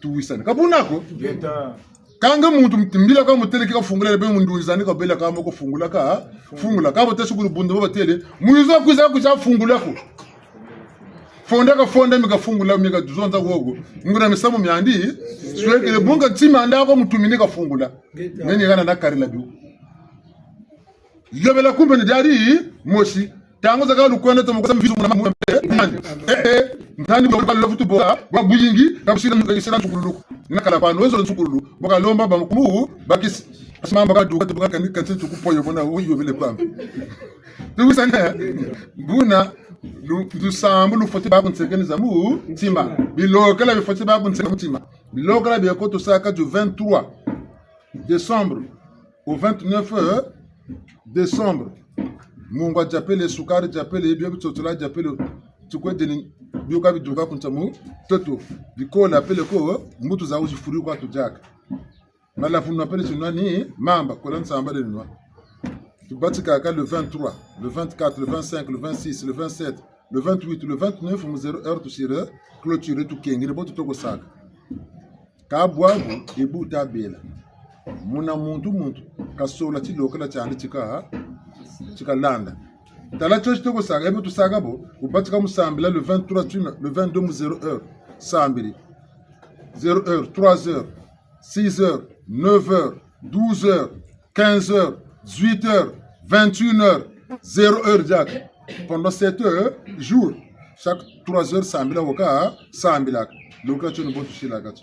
tu wisana kabunako kanga muntu mtimbila ka muteleki ka fungula be munduzani ka bela ka moko fungula ka botashukuru bundu bobatele muyizo kuza fungula ko fonda mika fungula mika zonza wogo ngura misamu myandi swekele bunga tima ndako mutumini ka fungula neni kana nakarila biu yobela kumbe ni dari moshi tango zaka lukwenda to mukasa mvizo muna mu ntani bo lo futu boa ba buyingi kabusira ngisira nsukululu nakala pano wezo nsukululu boka lomba ba mkumu bakis asimamba ka duka boka kan kan tsuku poyo bona yobele pam tu sana buna lu sambu lu foti ba kunsengeni zamu timba bilokala bi foti ba kunsengeni timba bilokala bi ko to saka du 23 décembre au 29 décembre mungu japele sukari japele ibyo bitotula japele tukwe deni byoka biduka kuntamu toto bikola pele ko mbutu za ujifuri kwa tujaka mala funu apele chinwani mamba kola nsamba de nwa tubatika ka le 23 le 24 le 25 le 26 le 27 le 28 le 29 mu 0 heure to sire clôturer to kengire boto to kosaka ka bwabu ebuta bela muna muntu kasola tilokala cyane chika landa tala chochi to kosaka ebo to saka bo ubatika musambila le 23 le 22 mu 0 heure sambili 0 heure 3 heures 6 heures 9 heures 12 heures 15 heures 18 heures 21 heures 0 heure jack pendant 7 heures jour chaque 3 heures sambila woka sambila lokala chono boto shilaka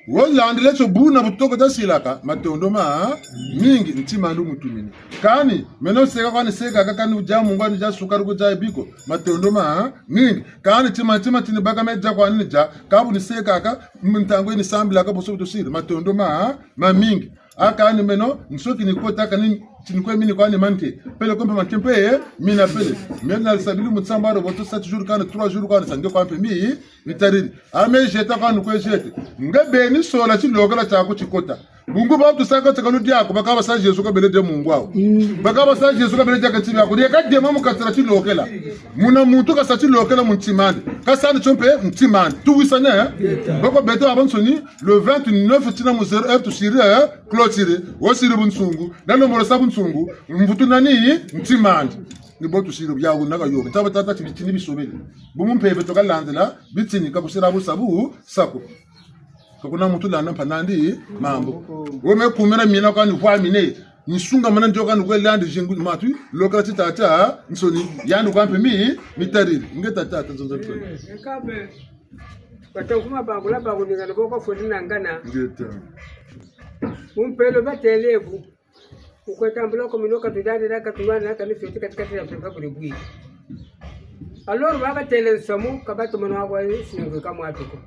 wolandile cho buna butoko ta silaka matondo ma mingi ntima ndu mutumini kani meno seka kwani seka kakani ujamu ngwani ja sukari ko ja biko matondo ma mingi kani tima tini baka meja kwani ja kabu ni seka ka mtango ni sambila ka boso to sir matondo ma mingi akani meno nsoki ni kota kani tiniko mini kwani manke pele kompa mantempe mina pele mena sabilu mutsamba ro boto 7 jours kana 3 jours kana sange kwa pemi mitariri ame jeta kana ko jete ngabe ni sola ti lokala ta ko chikota bungu ba to saka ta kanudi yako baka ba sa Yesu ka bele de mungu wao baka ba sa Yesu ka bele de kanti yako de ka de mamu ka tra ti lokela muna muntu ka sa ti lokela muntimande ka sa ni chompe muntimande tu wisana bako beto abansoni le 29 tina mu 0 heure to sire clôturer wo sire bunsungu nalo mo sa bunsungu mvutu nani muntimande ni botu sire ya unaka yo ntaba tata tibitini bisobele bumumpebe to kalandela bitini ka kusira busabu sako kuna mtu lana panandi mambo wome kumera mina kwa ni kwa mine nisunga mana njoka ni kwelandi jingu matu lokala tata nsoni yandu kwa mpemi mitariri ngeta tata zonzo kwa kabe batokuma bangula bakuninga noboko fodina ngana ngeta umpelo batelevu ukwetambula ko minoka tudade daka tumana kana fiti katikati ya Afrika bulibwi alors baba tele samu kabato mwana kwa singo kama atuko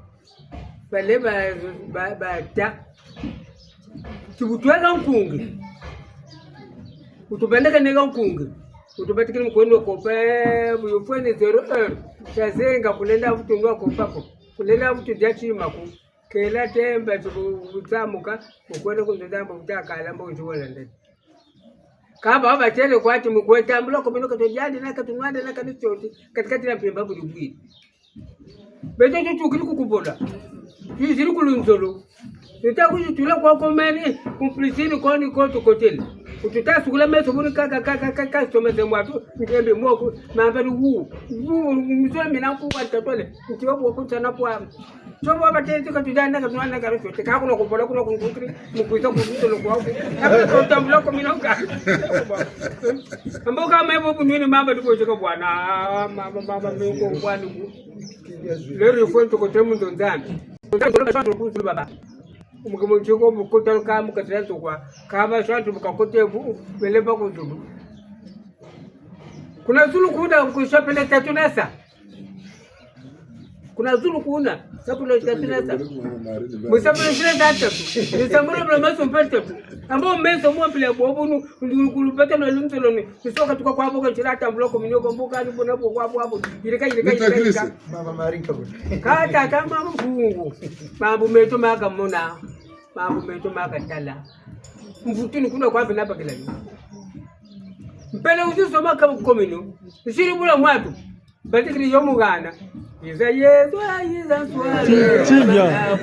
bale ba ta tibutwela nkungi utubendeka nega nkungi utubatikini mkwendo kope buyofweni 0 heure chazenga kulenda mtungwa kopako kulenda mtu jachi maku kela tembe tubutamuka ukwenda kundamba utakala mbo ujola ndani kaba baba tele kwati mkweta mlo komino katojandi na katunwanda na kanichoti katikati na pemba bulibwi beto tukili kukubola yiziri kulunzolo itakuitula kwa komeni kumplisini koni koto koteli ututasi kula meso buni kaka someze mwatu ngembe moko mambali wu mzwe mina kuwa tatole ntiwapo kutana kwa sobo abatete katujanda katwana karocho tekakuno kubola kuno kunkukri mukuita kutolo kwa hapo tambula ko minoka amboka mebo bunini mamba diboje bwana mama meko kwani lero fonto ko temu ndonzambi baba umukimuchiko mukuta kamu katatu kwa kaba shatu mukakotevu beleba kuzubu kuna zulu kuna kushapele tatunasa kuna zulu kuna sapule tatunasa musapule shile tatu nisamura blamaso mpete ambo mmeso mwapile bobunu kulubeta no luntoloni isoka tuka kwa boga chirata bloko minyoko mbuka ali bonapo kwa hapo ileka mama marinka kata kama mfungu mambo meto maka mona mambo meto maka tala mvutuni kuna kwa hapa napa kila ni mpele usisoma kama komino isiri bula mwatu batikiri yomugana Iza yesu iza swale chibya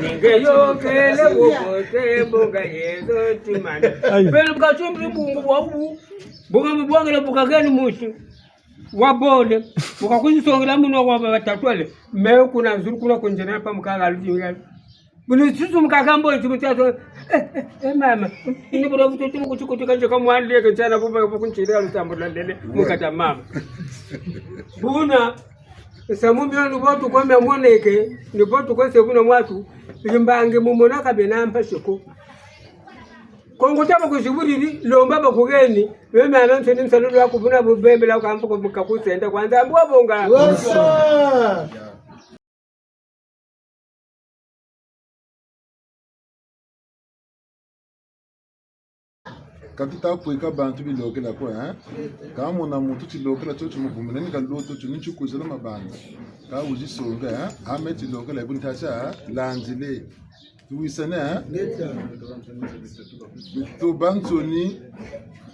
ningeyo kele bokote boga yesu timani pele bukachumbi bungu wabu boga mbwangela bukagani mushi wabone bukakuzisongela muno kwa batatwele me kuna nzuru kuna kunjena pa mukanga alivyo bunu susu mukagambo timutato mama ini bora mtoto kuchukutika nje kama wale kana baba kunchilea lutambo lele mukata mama buna samumbi anu botu kwa mmoneke ni botu kwa sebuna mwatu limbange mumona kabena mpashoko kongo taba kushiburi lomba bakugeni wewe mama nteni msaludu wako buna bubembe la kampo kukusenda kwanza mbwa bonga Katuta kuika bantu bilokela kwa kama una mutu tilokela chocho muvumela ni kaloto chuni chukuzela mabanda ka uzisonga ame tilokela ibuntasha lanzile tuisana to bansoni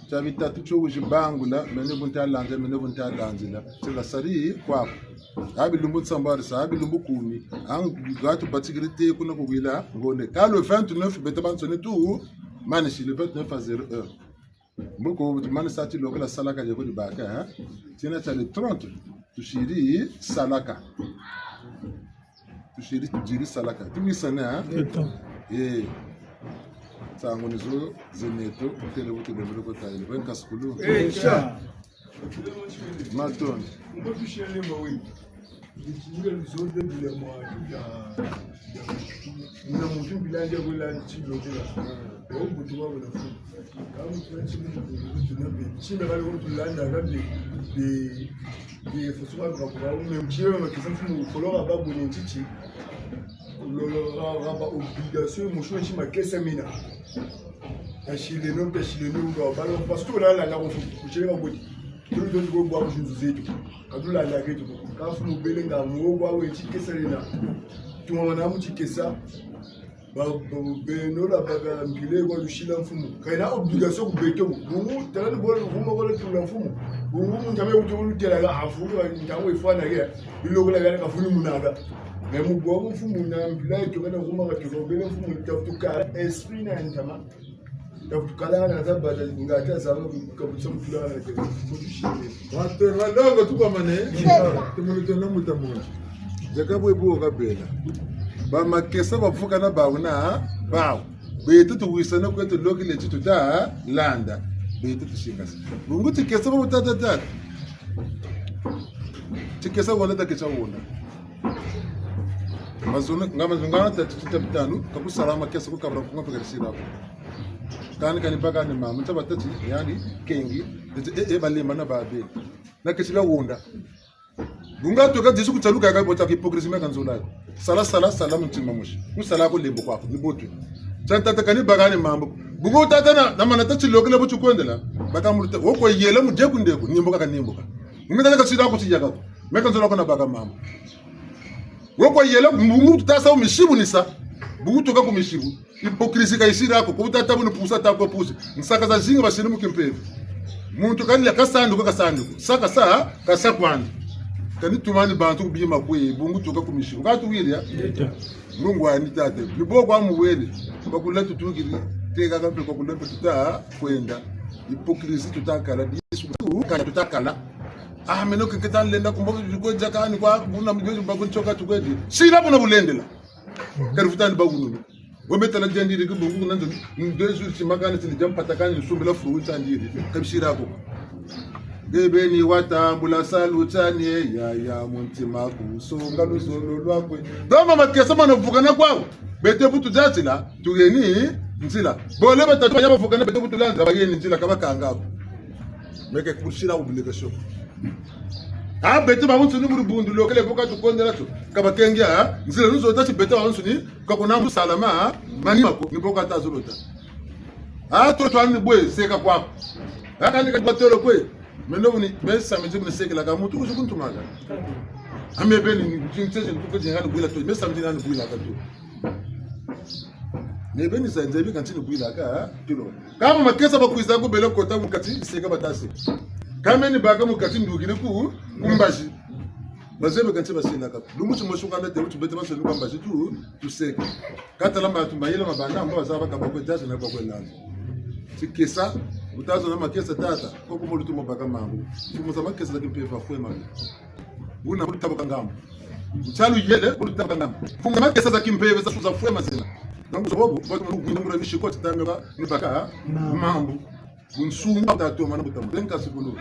chabita tucho ujibangula mene bunta lanze mene bunta lanzila tila sari kwa abilumbu tsambari sa abilumbu kumi ang gatu batigirite kuna kubila ngone kalo 29 beta bansoni tu Mani si le 29 à 0 heure. Beaucoup de mani sati local la salaka de baka. Tiens tu as le 30. Tu chéris salaka. Tu chéris tu diris salaka. Tu mis ça hein. Et ça on est zeneto tele wote de le kota ile ben kaskulu. Cha. Maton. On peut toucher les maouis. Les autres de les mois. Nous avons bilan de la tilo là. Au bout de la fin. Quand vous faites si nous allons tout là dans des façons de même qui que ça nous follow pas bon titi. Le raba obligation mon choix ma caisse mina. Achille non ballon parce que là on fait pas body. Tout le monde go boire je zetu. Quand la gate quand vous belenga mo boire we tiki selena. Tu m'en as mouti ça. Beno la baga mbile kwa lushila mfumu kaina obligation kubeke mungu tala bolo mfumu kwa tula mfumu mungu njame utulutela la afu ntango ifana ke biloko la gana kafuni munaga mais mu bo mfumu na mbila to kana kuma ka to bele mfumu tafutuka esprit na ntama tafutuka na zabada ngata zama kabutsa mutula na ke mutushile Watu ngalongo tu kwa mane tumulitona mutamu Jakabo ibu kabela ba makesa ba fuka na bauna bawo betu tu wisana ko to lokile tu ta landa betu tu shingasa bungu tikesa ba tata tikesa wala ta kesa wona mazuna ngamazungana ta tutapitanu kabu salama kesa ko kabra kunga pega sira kan baga ni mama tabata yani kengi balema na babe na kesila wonda bunga to ka disu kutaluka ka bota hypocrisie ma kanzola sala mtima mushi usala ko lembo kwako ni botu tanta takani bagani mambo bungo tata na manata chilokele buchu kwendela baka multa woko yela mu deku ndeku nimboka ka nimboka ngimeta ka sida ko tijaka ko me kanzola ko na baga mambo woko yela bungu tasa o mishibu nisa bungu to ka ko mishibu hypocrisie ka isira ko ko tata bunu pusa ta ko pusa nsaka za zinga basini mukimpevu muntu kanile kasandu saka saa kasa kwani kani tumani bantu bima kwe bungu toka kumishibu ngatu wili ya mungu ani tate libo kwa muwele bakula tutugiri teka kampe kwa kulembe tuta kwenda hypocrisie tutakala disu kana tutakala meno keketani lenda kumboka tukoja kani kwa buna mjojo bakunchoka tukwendi sira bona bulendela karufutani bagunu wometala jandiri ko bungu nanzo ndezu simakana tilijam patakani sumbela fruita ndiri kabishira ko bebe ni watambula salutani ya muntima kusonga luzolo lwakwe dama makesa manavukana kwawo bete butu jatila tugeni nzila bole batatu yabavukana bete butu lanza bageni nzila kabakanga meke kushira obligation bete bamunsu ni burubundu lokele boka tukondela tu kabakengia nzila nuzo tachi bete bamunsu ni kakuna musalama manima ko ni boka tazulota to twani bwe seka kwako akani kabatelo kwe Menobuni besa mjibu niseke la kamutu kuzukuntu maga. Amebeni njintese ntuko jingana buila to besa mjina ni buila ka to. Nebeni sa nzebi kantini buila ka tilo. Kama makesa bakuiza ko belo kota mukati seka batase. Kama ni baga mukati ndugine ku kumbashi. Bazebe kantini basina ka. Lumutu moshuka ndete utu bete baso lukambashi tu seka. Kata lamba tumbayela mabanda amba bazaba kabako jaje na kwa kwelanga. Sikesa utazo na makesa tata kwa kumulutu mbaka mangu tumuza makesa za kimpefa fwe mangu una mulitaba kangamu uchalu yele mulitaba kangamu funga makesa za kimpefa za fwe mazina donc sababu watu wangu ni shikoti tanga ni baka mambo unsunga tatoma na butamu lenka sikulu